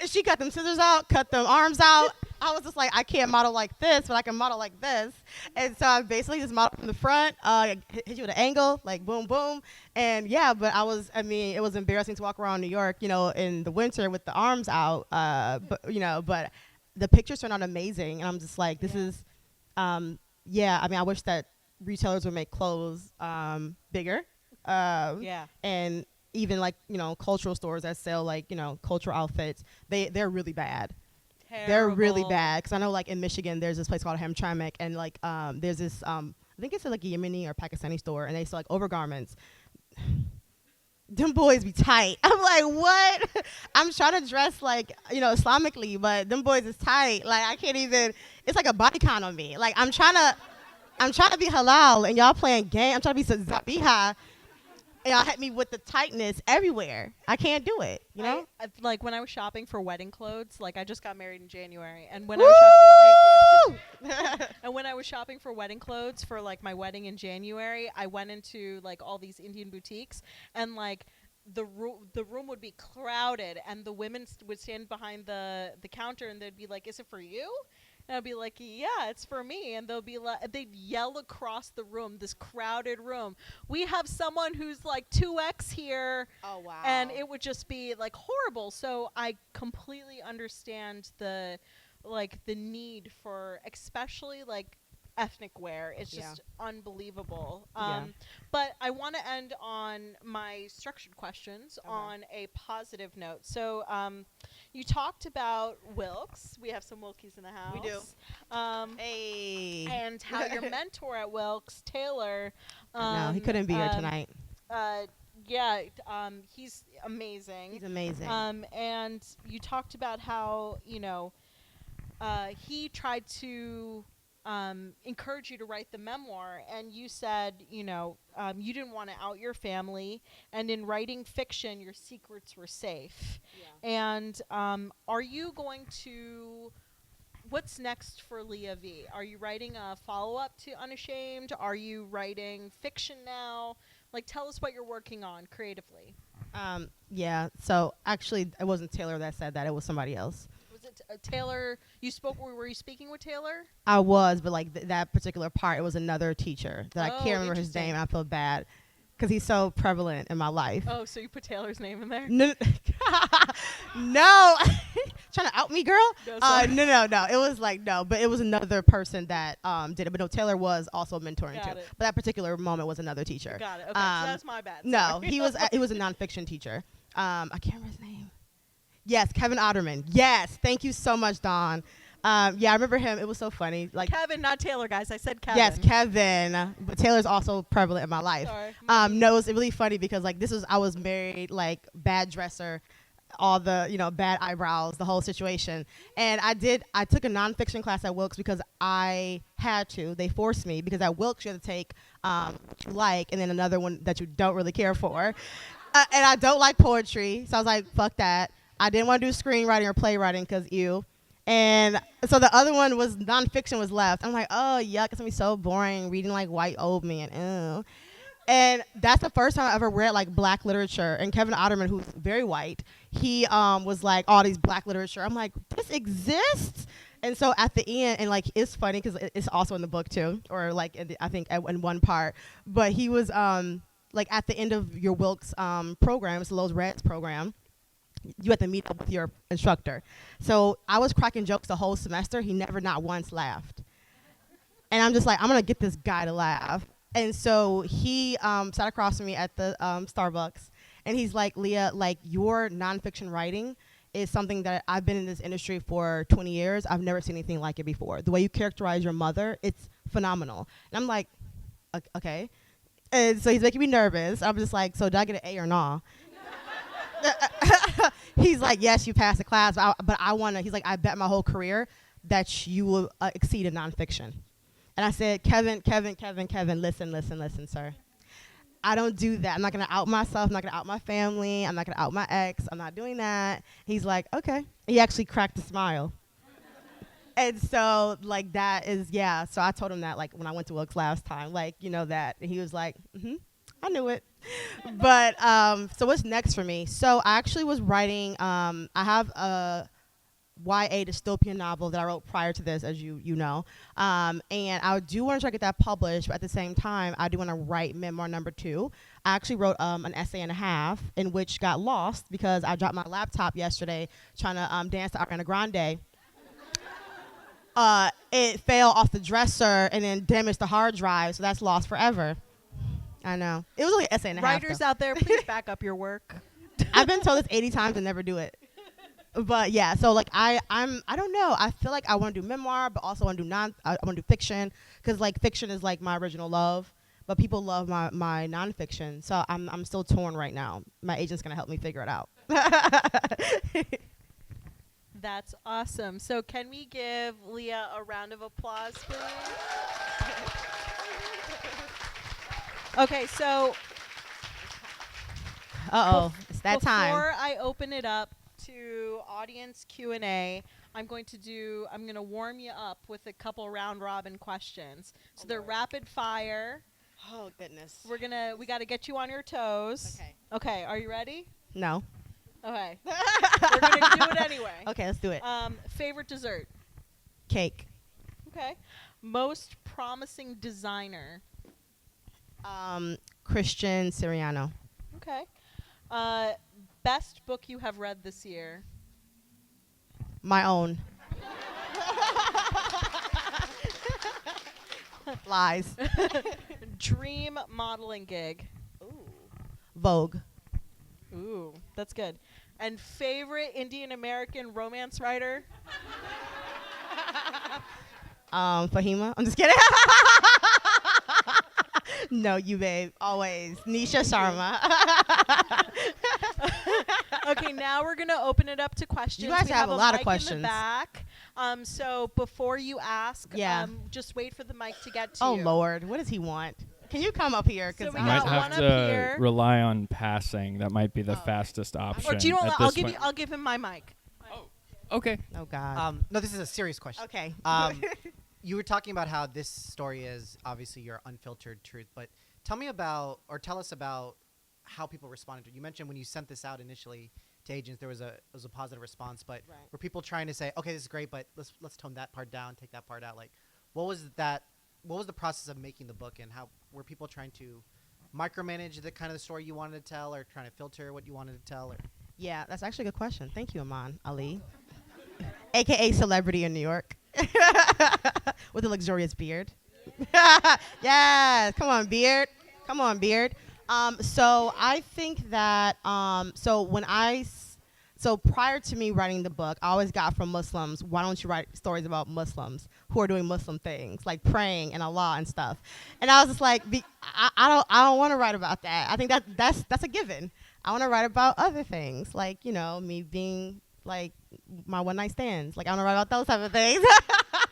[SPEAKER 2] She cut them scissors out, cut them arms out. I was just like, I can't model like this, but I can model like this. And so I basically just modeled from the front, hit you with an angle, like boom, boom. And yeah, but it was embarrassing to walk around New York, in the winter with the arms out. But the pictures turned out amazing. And I'm just like, this is, I wish that retailers would make clothes bigger. And even like, cultural stores that sell like, cultural outfits, they're really bad. Terrible. They're really bad. Because I know like in Michigan, there's this place called Hamtramck, and like there's this, I think it's like a Yemeni or Pakistani store, and they sell like overgarments. Them boys be tight. I'm like, what? I'm trying to dress like, Islamically, but them boys is tight. Like I can't even, it's like a body count on me. Like I'm trying to be halal, and y'all playing game. I'm trying to be zabiha, and y'all hit me with the tightness everywhere. I can't do it,
[SPEAKER 1] I, like when I was shopping for wedding clothes, like I just got married in January, and when and when I was shopping for wedding clothes for like my wedding in January, I went into like all these Indian boutiques, and like the room would be crowded, and the women would stand behind the counter, and they'd be like, "Is it for you?" And I'll be like, yeah, it's for me. And they'll be like, they'd yell across the room, this crowded room, we have someone who's like 2X here.
[SPEAKER 2] Oh wow.
[SPEAKER 1] And it would just be like horrible. So I completely understand the need for, especially like ethnic wear. It's just unbelievable. But I want to end on my structured questions on a positive note. So you talked about Wilkes. We have some Wilkies in the house.
[SPEAKER 2] We do. Hey.
[SPEAKER 1] And how your mentor at Wilkes, Taylor.
[SPEAKER 2] No, he couldn't be here tonight.
[SPEAKER 1] He's amazing.
[SPEAKER 2] He's amazing.
[SPEAKER 1] And you talked about how, he tried to encourage you to write the memoir, and you said, you didn't want to out your family, and in writing fiction, your secrets were safe. Yeah. And are you going to... What's next for Leah V? Are you writing a follow-up to Unashamed? Are you writing fiction now? Like, tell us what you're working on creatively.
[SPEAKER 2] Yeah. So actually, it wasn't Taylor that said that. It was somebody else.
[SPEAKER 1] Was it Taylor? Were you speaking with Taylor?
[SPEAKER 2] I was, but like that particular part, it was another teacher that I can't remember his name. And I feel bad because he's so prevalent in my life.
[SPEAKER 1] Oh, so you put Taylor's name in there?
[SPEAKER 2] No. No. Trying to out me, girl? No. It was like, no, but it was another person that did it. But no, Taylor was also mentoring too. But that particular moment was another teacher.
[SPEAKER 1] Got it. Okay, so that's my bad.
[SPEAKER 2] No, he was a nonfiction teacher. I can't remember his name. Yes, Kevin Otterman. Yes, thank you so much, Dawn. I remember him. It was so funny. Like
[SPEAKER 1] Kevin, not Taylor, guys. I said Kevin.
[SPEAKER 2] Yes, Kevin. But Taylor's also prevalent in my life.
[SPEAKER 1] Sorry.
[SPEAKER 2] No, it was really funny because like I was married, like bad dresser, all the bad eyebrows, the whole situation. And I took a nonfiction class at Wilkes because I had to. They forced me because at Wilkes you have to take and then another one that you don't really care for. And I don't like poetry, so I was like, fuck that. I didn't want to do screenwriting or playwriting because ew. And so the other one was nonfiction was left. I'm like, oh, yuck, it's going to be so boring reading like white old men. Ew. And that's the first time I ever read like black literature. And Kevin Otterman, who's very white, he was like, all these black literature. I'm like, this exists? And so at the end, and like it's funny because it's also in the book too, or like I think in one part. But he was like at the end of your Wilkes program, it's the Lowe's Reds program, you have to meet up with your instructor. So I was cracking jokes the whole semester. He never not once laughed. And I'm just like, I'm going to get this guy to laugh. And so he sat across from me at the Starbucks. And he's like, Leah, like your nonfiction writing is something that I've been in this industry for 20 years. I've never seen anything like it before. The way you characterize your mother, it's phenomenal. And I'm like, okay. And so he's making me nervous. I'm just like, so did I get an A or no? He's like, yes, you passed the class, but I want to, he's like, I bet my whole career that you will exceed in nonfiction. And I said, Kevin, listen, sir. I don't do that. I'm not going to out myself. I'm not going to out my family. I'm not going to out my ex. I'm not doing that. He's like, okay. He actually cracked a smile. And so, like, that is, yeah. So I told him that, like, when I went to Wilkes last time, like, that. And he was like, I knew it. But so what's next for me? So I actually was writing, I have a YA dystopian novel that I wrote prior to this, as you know. And I do want to try to get that published, but at the same time, I do want to write memoir number 2. I actually wrote an essay and a half, in which got lost because I dropped my laptop yesterday trying to dance to Ariana Grande. It fell off the dresser and then damaged the hard drive, so that's lost forever. I know. It was only an essay and a half.
[SPEAKER 1] Writers out there, please back up your work.
[SPEAKER 2] I've been told this 80 times and never do it. But yeah, so like I don't know. I feel like I want to do memoir, but also want to do I want to do fiction because like fiction is like my original love, but people love my nonfiction. So I'm still torn right now. My agent's gonna help me figure it out.
[SPEAKER 1] That's awesome. So can we give Leah a round of applause, please? Okay, so
[SPEAKER 2] it's that time.
[SPEAKER 1] Before I open it up to audience Q&A, I'm going to warm you up with a couple round robin questions. So they're rapid fire.
[SPEAKER 2] Oh goodness.
[SPEAKER 1] We got to get you on your toes. Okay, are you ready?
[SPEAKER 2] No.
[SPEAKER 1] Okay. We're going to do it anyway.
[SPEAKER 2] Okay, let's do it.
[SPEAKER 1] Favorite dessert?
[SPEAKER 2] Cake.
[SPEAKER 1] Okay. Most promising designer.
[SPEAKER 2] Christian Siriano.
[SPEAKER 1] Okay. Uh, best book you have read this year.
[SPEAKER 2] My own. Lies.
[SPEAKER 1] Dream modeling gig.
[SPEAKER 2] Ooh. Vogue.
[SPEAKER 1] Ooh, that's good. And favorite Indian American romance writer?
[SPEAKER 2] Fahima. I'm just kidding. No, you babe. Always. Nisha Sharma.
[SPEAKER 1] Okay, now we're gonna open it up to questions.
[SPEAKER 2] You guys
[SPEAKER 1] We
[SPEAKER 2] have a lot of
[SPEAKER 1] mic
[SPEAKER 2] questions.
[SPEAKER 1] in the back. So before you ask,
[SPEAKER 2] Yeah.
[SPEAKER 1] just wait for the mic to get to
[SPEAKER 2] Oh
[SPEAKER 1] you.
[SPEAKER 2] Lord, what does he want? Can you come up here?
[SPEAKER 1] So
[SPEAKER 2] Because
[SPEAKER 1] we
[SPEAKER 3] You might
[SPEAKER 1] got
[SPEAKER 3] have
[SPEAKER 1] one up
[SPEAKER 3] to
[SPEAKER 1] here.
[SPEAKER 3] rely on passing. That might be the
[SPEAKER 2] Oh.
[SPEAKER 3] fastest option.
[SPEAKER 1] Or do you know
[SPEAKER 3] at
[SPEAKER 1] what? I'll
[SPEAKER 3] this
[SPEAKER 1] give you.
[SPEAKER 3] point.
[SPEAKER 1] I'll give him my mic.
[SPEAKER 3] Okay.
[SPEAKER 2] oh God.
[SPEAKER 4] No, this is a serious question.
[SPEAKER 2] Okay.
[SPEAKER 4] You were talking about how this story is obviously your unfiltered truth, but tell us about how people responded to it. You mentioned when you sent this out initially to agents, there was a positive response, but
[SPEAKER 2] Right.
[SPEAKER 4] were people trying to say, okay, this is great, but let's tone that part down, take that part out? Like, what was the process of making the book, and how were people trying to micromanage the kind of the story you wanted to tell, or trying to filter what you wanted to tell? Or
[SPEAKER 2] Yeah, that's actually a good question. Thank you, Aman Ali, aka celebrity in New York, with a luxurious beard. Yes, come on, beard. Come on, beard. So I think that so prior to me writing the book, I always got from Muslims, why don't you write stories about Muslims who are doing Muslim things, like praying and Allah and stuff? And I was just like, I don't want to write about that. I think that's a given. I want to write about other things, like, me being like my one night stands. Like, I want to write about those type of things.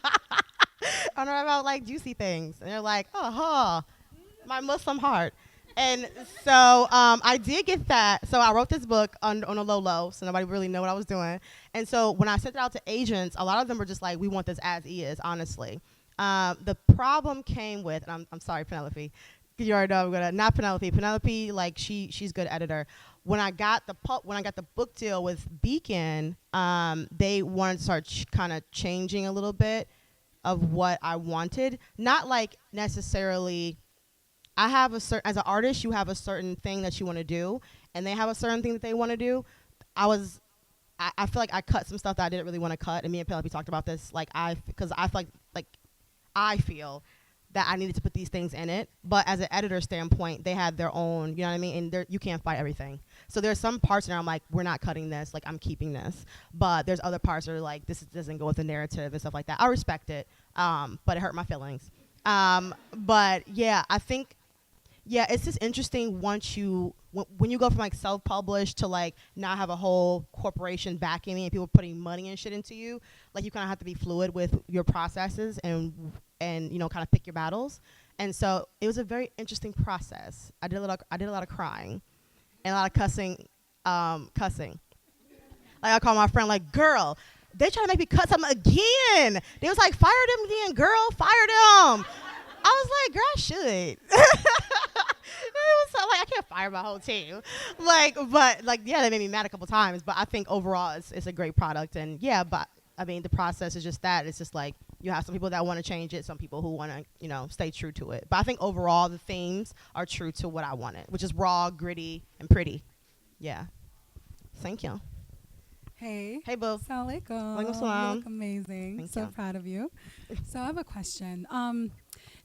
[SPEAKER 2] I want to write about like juicy things. And they're like, my Muslim heart. And so I did get that. So I wrote this book on a low, so nobody really knew what I was doing. And so when I sent it out to agents, a lot of them were just like, we want this as is, honestly. The problem came with, and I'm sorry, Penelope. You already know I'm gonna, not Penelope. Penelope, like she's good editor. When I got the book deal with Beacon, they wanted to start kind of changing a little bit of what I wanted. Not like necessarily. I have as an artist, you have a certain thing that you want to do, and they have a certain thing that they want to do. I feel like I cut some stuff that I didn't really want to cut, and me and Penelope talked about this. Because I feel like I feel that I needed to put these things in it, but as an editor standpoint, they had their own, you know what I mean? And you can't fight everything. So there's some parts where I'm like, we're not cutting this, like I'm keeping this. But there's other parts that are like, doesn't go with the narrative and stuff like that. I respect it, but it hurt my feelings. But yeah, I think, yeah, it's just interesting once when you go from like self-published to like now have a whole corporation backing me and people putting money and shit into you, like you kind of have to be fluid with your processes and kind of pick your battles. And so it was a very interesting process. I did a lot of crying and a lot of cussing. Like I called my friend like, girl, they trying to make me cut something again. They was like, fire them again, girl, fire them. I was like, girl, I should. It was like, I can't fire my whole team. Yeah, they made me mad a couple times. But I think overall it's a great product. And yeah, but I mean, the process is just that. It's just like you have some people that want to change it, some people who want to, stay true to it. But I think overall the themes are true to what I wanted, which is raw, gritty, and pretty. Yeah. Thank you.
[SPEAKER 5] Hey.
[SPEAKER 2] Hey, boo.
[SPEAKER 5] Assalamu alaikum.
[SPEAKER 2] Walaikum salam.
[SPEAKER 5] You look amazing.
[SPEAKER 2] Thank
[SPEAKER 5] so
[SPEAKER 2] you.
[SPEAKER 5] proud of you. So I have a question.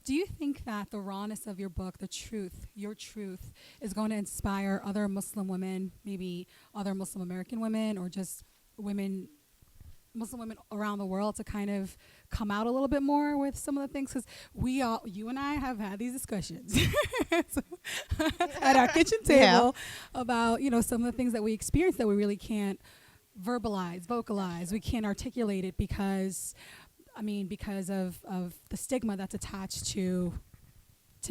[SPEAKER 5] Do you think that the rawness of your book, your truth, is going to inspire other Muslim women, maybe other Muslim American women, or just Muslim women around the world to kind of come out a little bit more with some of the things? Because you and I have had these discussions at our kitchen table about, some of the things that we experience that we really can't vocalize. We can't articulate it because of the stigma that's attached to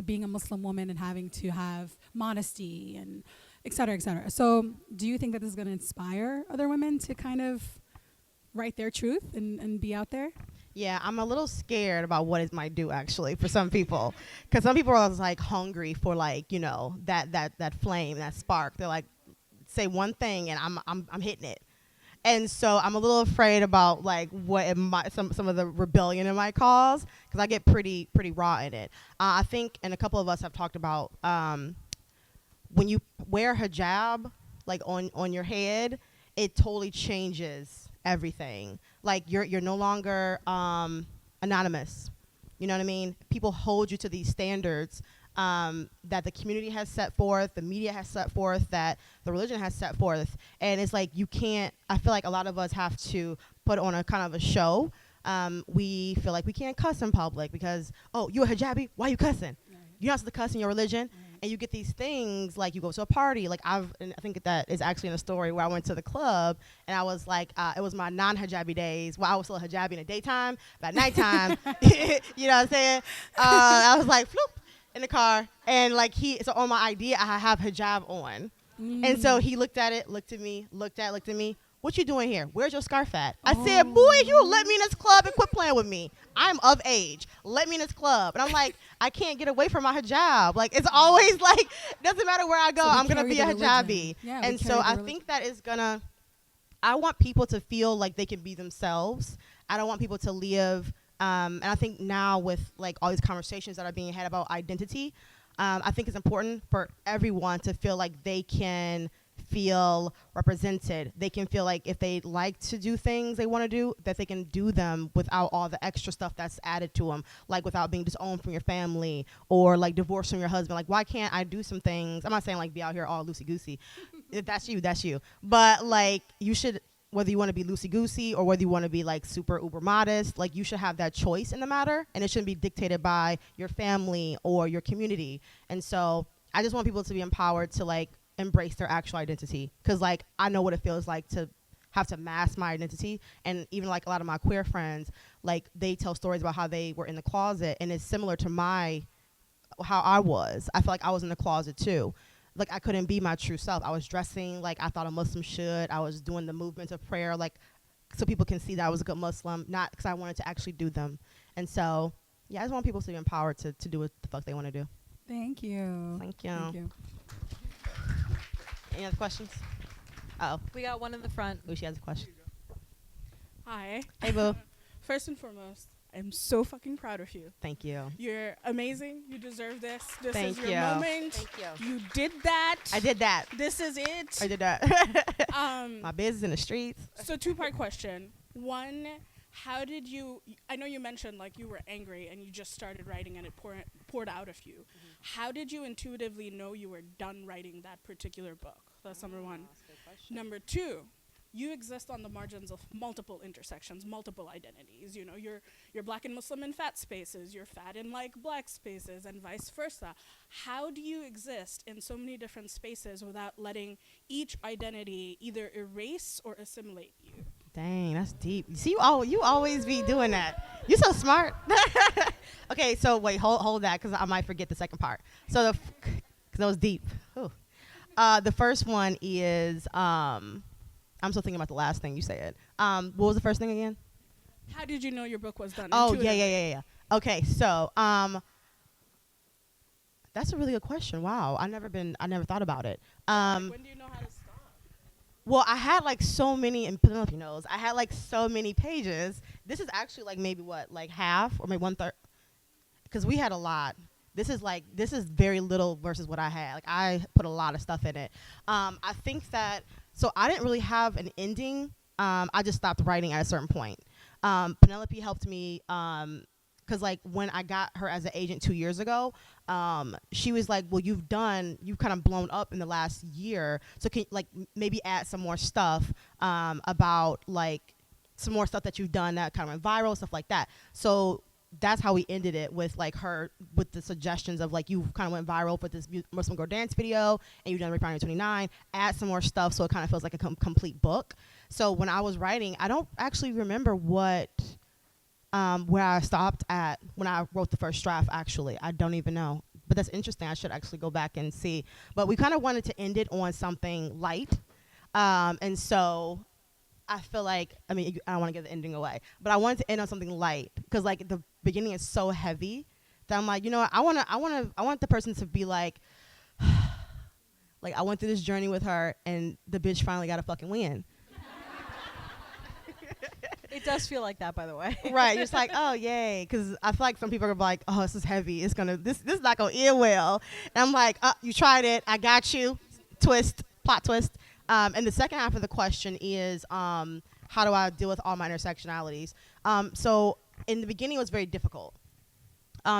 [SPEAKER 5] being a Muslim woman and having to have modesty and et cetera, et cetera. So do you think that this is going to inspire other women to kind of write their truth and be out there?
[SPEAKER 2] Yeah, I'm a little scared about what it might do actually for some people, because some people are like hungry for like that flame, that spark. They're like, say one thing and I'm hitting it. And so I'm a little afraid about like what it might, some of the rebellion it might cause, because I get pretty raw in it. I think, and a couple of us have talked about when you wear hijab like on your head, it totally changes everything. Like you're no longer anonymous. You know what I mean? People hold you to these standards that the community has set forth, the media has set forth, that the religion has set forth. And it's like you can't, I feel like a lot of us have to put on a kind of a show. We feel like we can't cuss in public because, oh, you a hijabi? Why you cussing?
[SPEAKER 5] Right.
[SPEAKER 2] You're not supposed to cuss in your religion.
[SPEAKER 5] Right.
[SPEAKER 2] And you get these things, like you go to a party. Like and I think that is actually in a story where I went to the club and I was like, it was my non-hijabi days. Well, I was still a hijabi in the daytime, but at nighttime, you know what I'm saying? I was like, floop, in the car. And like so on my ID, I have hijab on. And so he looked at it, looked at me. What you doing here? Where's your scarf at? I said, boy, you let me in this club and quit playing with me. I'm of age. Let me in this club. And I'm like, I can't get away from my hijab. Like, it's always like, doesn't matter where I go,
[SPEAKER 5] So we
[SPEAKER 2] I'm going to
[SPEAKER 5] carry
[SPEAKER 2] be a
[SPEAKER 5] the
[SPEAKER 2] hijabi.
[SPEAKER 5] religion. Yeah, we
[SPEAKER 2] And
[SPEAKER 5] carry
[SPEAKER 2] so
[SPEAKER 5] the
[SPEAKER 2] I
[SPEAKER 5] religion.
[SPEAKER 2] think that is going to, I want people to feel like they can be themselves. I don't want people to live, and I think now with like all these conversations that are being had about identity, I think it's important for everyone to feel like they can feel represented. They can feel like if they like to do things they want to do, that they can do them without all the extra stuff that's added to them, like without being disowned from your family or like divorced from your husband. Like, why can't I do some things? I'm not saying like be out here all loosey-goosey. If that's you, that's you. But like you should, whether you want to be loosey-goosey or whether you want to be like super uber modest, like you should have that choice in the matter, and it shouldn't be dictated by your family or your community. And so I just want people to be empowered to like embrace their actual identity, because like I know what it feels like to have to mask my identity. And even like a lot of my queer friends, like they tell stories about how they were in the closet, and it's similar to how I was. I feel like I was in the closet too. Like I couldn't be my true self. I was dressing like I thought a Muslim should. I was doing the movements of prayer like so people can see that I was a good Muslim, not because I wanted to actually do them. And so yeah, I just want people to be empowered to do what the fuck they want to do.
[SPEAKER 5] Thank you.
[SPEAKER 2] Thank you.
[SPEAKER 5] Thank you.
[SPEAKER 2] Any other questions? Uh-oh.
[SPEAKER 1] We got one in the front.
[SPEAKER 2] Ooh, she has a question.
[SPEAKER 6] Hi.
[SPEAKER 2] Hey, boo.
[SPEAKER 6] First and foremost, I'm so fucking proud of you.
[SPEAKER 2] Thank you.
[SPEAKER 6] You're amazing. You deserve this. This
[SPEAKER 2] Thank
[SPEAKER 6] is your
[SPEAKER 2] you.
[SPEAKER 6] moment.
[SPEAKER 2] Thank you.
[SPEAKER 6] You did that.
[SPEAKER 2] I did that.
[SPEAKER 6] This is it.
[SPEAKER 2] I did that.
[SPEAKER 6] Um,
[SPEAKER 2] My business in the streets.
[SPEAKER 6] so two-part question. One, how did you, I know you mentioned like you were angry and you just started writing and it poured out of you.
[SPEAKER 2] Mm-hmm.
[SPEAKER 6] How did you intuitively know you were done writing that particular book? That's number one. Number two, you exist on the margins of multiple intersections, multiple identities. You know, you're black and Muslim in fat spaces, you're fat in like black spaces, and vice versa. How do you exist in so many different spaces without letting each identity either erase or assimilate you?
[SPEAKER 2] Dang, that's deep. See, you always be doing that. You're so smart. Okay, so wait, hold that, because I might forget the second part. So because that was deep. Ooh. The first one is I'm still thinking about the last thing you said. What was the first thing again?
[SPEAKER 6] How did you know your book was done?
[SPEAKER 2] Oh,
[SPEAKER 6] Intuitively.
[SPEAKER 2] yeah. Okay, so that's a really good question. Wow, I never thought about it.
[SPEAKER 6] When do you know how to stop?
[SPEAKER 2] Well, I had like so many, and Penelope knows, I had like so many pages. This is actually like maybe what, like half or maybe 1/3, because we had a lot. This is very little versus what I had. Like I put a lot of stuff in it. I think that, so I didn't really have an ending. I just stopped writing at a certain point. Penelope helped me, because like when I got her as an agent 2 years ago, she was like, well, you've kind of blown up in the last year, so can like maybe add some more stuff about like some more stuff that you've done that kind of went viral, stuff like that. So that's how we ended it, with like her with the suggestions of like, you kind of went viral for this Muslim girl dance video and you've done Redefining 29, add some more stuff so it kind of feels like a complete book. So when I was writing, I don't actually remember where I stopped at when I wrote the first draft. Actually, I don't even know, but that's interesting. I should actually go back and see. But we kind of wanted to end it on something light, and so I feel like, I mean, I don't want to give the ending away, but I wanted to end on something light, because like the beginning is so heavy that I'm like, you know what, I want the person to be like, like I went through this journey with her and the bitch finally got a fucking win.
[SPEAKER 1] It does feel like that, by the way.
[SPEAKER 2] Right, you're just like, oh yay, because I feel like some people are like, oh, this is heavy. This is not gonna end well. And I'm like, you tried it. I got you. Plot twist. And the second half of the question is, how do I deal with all my intersectionalities? So in the beginning, it was very difficult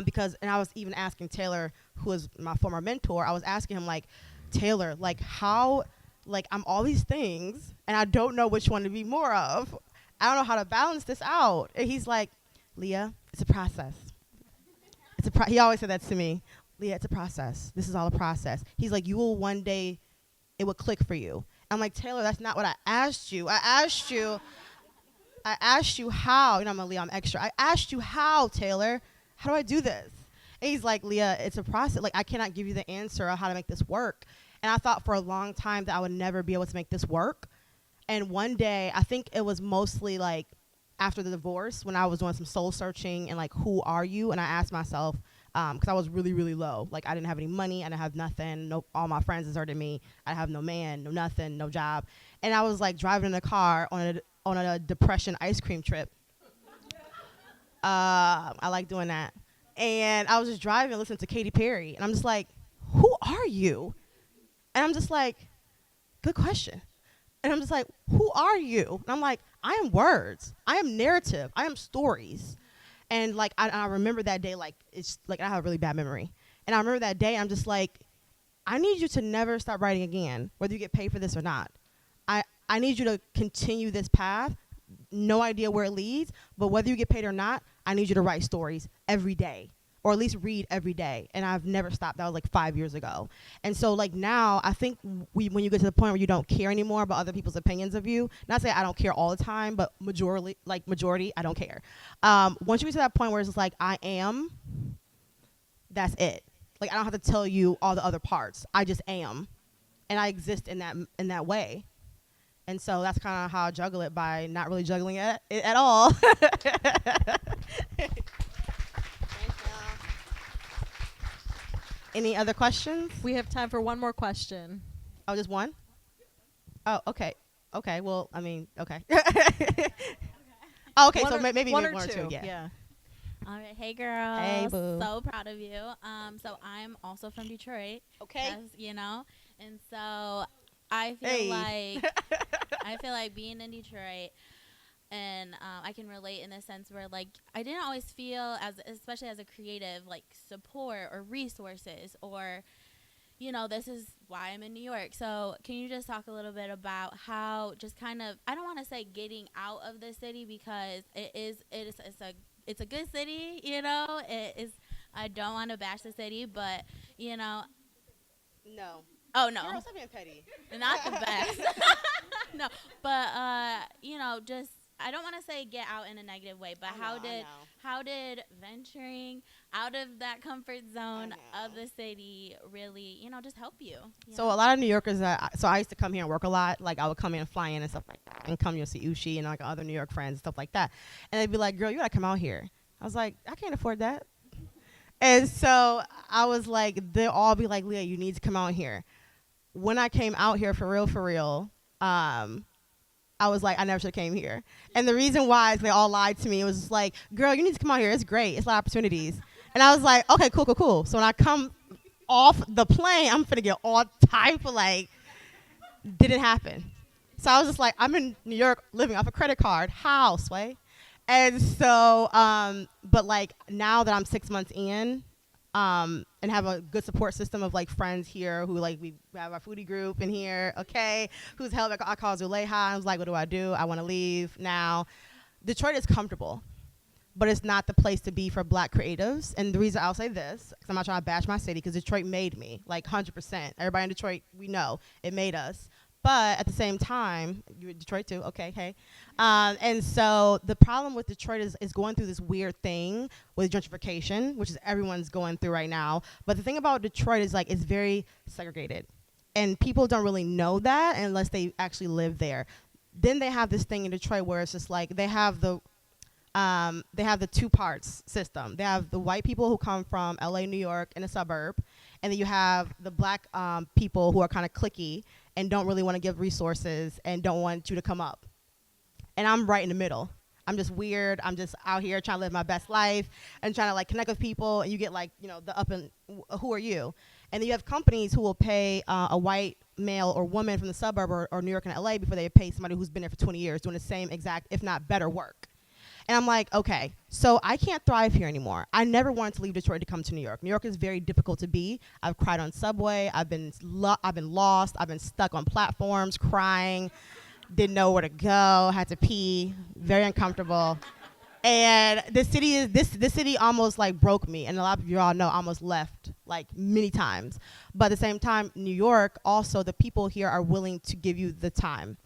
[SPEAKER 2] because, and I was even asking Taylor, who is my former mentor, I was asking him like, Taylor, like how, like I'm all these things, and I don't know which one to be more of. I don't know how to balance this out. And he's like, Leah, it's a process. He always said that to me. Leah, it's a process. This is all a process. He's like, you will one day, it will click for you. I'm like, Taylor, that's not what I asked you. I asked you how. You know, I'm like, Leah, I'm extra. I asked you how, Taylor. How do I do this? And he's like, Leah, it's a process. Like, I cannot give you the answer of how to make this work. And I thought for a long time that I would never be able to make this work. And one day, I think it was mostly like after the divorce when I was doing some soul searching and like, who are you? And I asked myself, because I was really, really low. Like I didn't have any money. I didn't have nothing. No, all my friends deserted me. I have no man, no nothing, no job. And I was like driving in a car on a depression ice cream trip. I like doing that. And I was just driving, listening to Katy Perry. And I'm just like, who are you? And I'm just like, good question. And I'm just like, who are you? And I'm like, I am words. I am narrative. I am stories. And like, I remember that day, like, it's like I have a really bad memory. And I remember that day, I'm just like, I need you to never stop writing again, whether you get paid for this or not. I need you to continue this path. No idea where it leads, but whether you get paid or not, I need you to write stories every day, or at least read every day. And I've never stopped. That was like 5 years ago. And so like now, I think when you get to the point where you don't care anymore about other people's opinions of you, not say I don't care all the time, but majority, I don't care. Once you get to that point where it's just like, I am, that's it. Like I don't have to tell you all the other parts. I just am. And I exist in that way. And so that's kind of how I juggle it, by not really juggling it at all. Any other questions?
[SPEAKER 1] We have time for one more question.
[SPEAKER 2] Oh, just one? Oh, okay. Okay, well, I mean, okay. Oh, okay,
[SPEAKER 1] One
[SPEAKER 2] so
[SPEAKER 1] or-
[SPEAKER 2] maybe
[SPEAKER 1] one
[SPEAKER 2] one
[SPEAKER 1] or
[SPEAKER 2] or two,
[SPEAKER 1] two.
[SPEAKER 2] yeah.
[SPEAKER 7] All right, hey girls.
[SPEAKER 2] Hey, boo.
[SPEAKER 7] So proud of you. So I'm also from Detroit.
[SPEAKER 2] Okay.
[SPEAKER 7] You know, and so I feel
[SPEAKER 2] Hey.
[SPEAKER 7] like being in Detroit, and I can relate in the sense where like I didn't always feel especially as a creative, like support or resources, or you know, this is why I'm in New York. So can you just talk a little bit about how just kind of, I don't want to say getting out of the city, because it's a good city, you know. It is. I don't want to bash the city, but you know.
[SPEAKER 2] No.
[SPEAKER 7] Oh no.
[SPEAKER 2] Girl, stop being petty.
[SPEAKER 7] Not the best. No, but you know, just I don't want to say get out in a negative way, but
[SPEAKER 2] I know.
[SPEAKER 7] how did venturing out of that comfort zone of the city really, you know, just help you?
[SPEAKER 2] So a lot of New Yorkers, so I used to come here and work a lot. Like I would come in and fly in and stuff like that, and come here to see Ushi and like other New York friends and stuff like that. And they'd be like, "Girl, you gotta come out here." I was like, "I can't afford that." And so I was like, they'll all be like, "Leah, you need to come out here." When I came out here for real, I was like, I never should have came here. And the reason why is they all lied to me. It was just like, girl, you need to come out here. It's great. It's a lot of opportunities. And I was like, okay, cool. So when I come off the plane, I'm finna get all type of like, didn't happen. So I was just like, I'm in New York living off a credit card. How, Sway? And so, but like now that I'm 6 months in, and have a good support system of like friends here who like we have our foodie group in here, okay, who's held. I call Zuleha. I was like, what do? I want to leave now. Detroit is comfortable, but it's not the place to be for Black creatives. And the reason I'll say this, because I'm not trying to bash my city, because Detroit made me, like 100%. Everybody in Detroit, we know it made us. But at the same time, you're in Detroit too, okay, hey. And so the problem with Detroit is going through this weird thing with gentrification, which is everyone's going through right now. But the thing about Detroit is like it's very segregated. And people don't really know that unless they actually live there. Then they have this thing in Detroit where it's just like they have the two parts system. They have the white people who come from LA, New York, in a suburb. And then you have the Black people who are kind of cliquey and don't really want to give resources and don't want you to come up. And I'm right in the middle. I'm just weird. I'm just out here trying to live my best life and trying to like connect with people. And you get like, you know, the up and who are you? And then you have companies who will pay a white male or woman from the suburb or New York and LA before they pay somebody who's been there for 20 years doing the same exact, if not better work. And I'm like, okay, so I can't thrive here anymore. I never wanted to leave Detroit to come to New York. New York is very difficult to be. I've cried on subway. I've been lost. I've been stuck on platforms, crying, didn't know where to go, had to pee, very uncomfortable. And this city almost like broke me, and a lot of you all know I almost left like many times. But at the same time, New York, also the people here are willing to give you the time.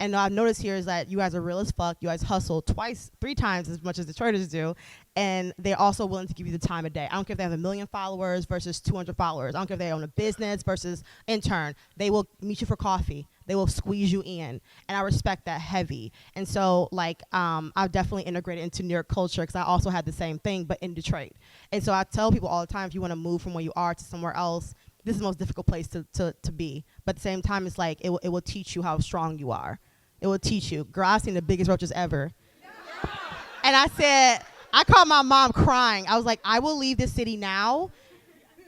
[SPEAKER 2] And I've noticed here is that you guys are real as fuck. You guys hustle 3 times as much as Detroiters do. And they're also willing to give you the time of day. I don't care if they have 1 million followers versus 200 followers. I don't care if they own a business versus intern. They will meet you for coffee. They will squeeze you in. And I respect that heavy. And so, like, I've definitely integrated into New York culture because I also had the same thing, but in Detroit. And so I tell people all the time, if you want to move from where you are to somewhere else, this is the most difficult place to be. But at the same time, it's like it will teach you how strong you are. It will teach you. Girl, I've seen the biggest roaches ever. And I called my mom crying. I was like, I will leave this city now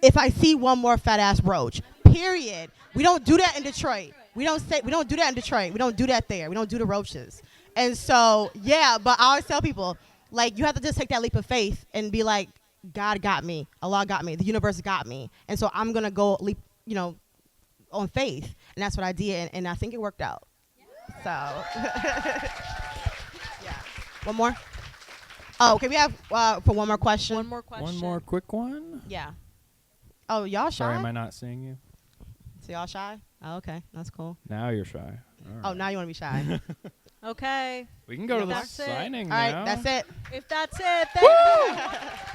[SPEAKER 2] if I see one more fat ass roach. Period. We don't do that in Detroit. We don't do that in Detroit. We don't do that there. We don't do the roaches. And so, yeah, but I always tell people, like, you have to just take that leap of faith and be like, God got me. Allah got me. The universe got me. And so I'm going to go leap, you know, on faith. And that's what I did. And I think it worked out. So, yeah. One more? Oh, can we have for one more question?
[SPEAKER 1] One more question.
[SPEAKER 3] One more quick one.
[SPEAKER 2] Yeah. Oh, y'all shy?
[SPEAKER 3] Sorry, am I not seeing you?
[SPEAKER 2] So y'all shy? Oh, okay. That's cool.
[SPEAKER 3] Now you're shy. All
[SPEAKER 2] Oh,
[SPEAKER 3] right.
[SPEAKER 2] now you want to be shy.
[SPEAKER 1] Okay.
[SPEAKER 3] We can go to the
[SPEAKER 1] That's it.
[SPEAKER 3] signing
[SPEAKER 2] All right,
[SPEAKER 3] now.
[SPEAKER 2] that's it.
[SPEAKER 1] If that's it, thank you.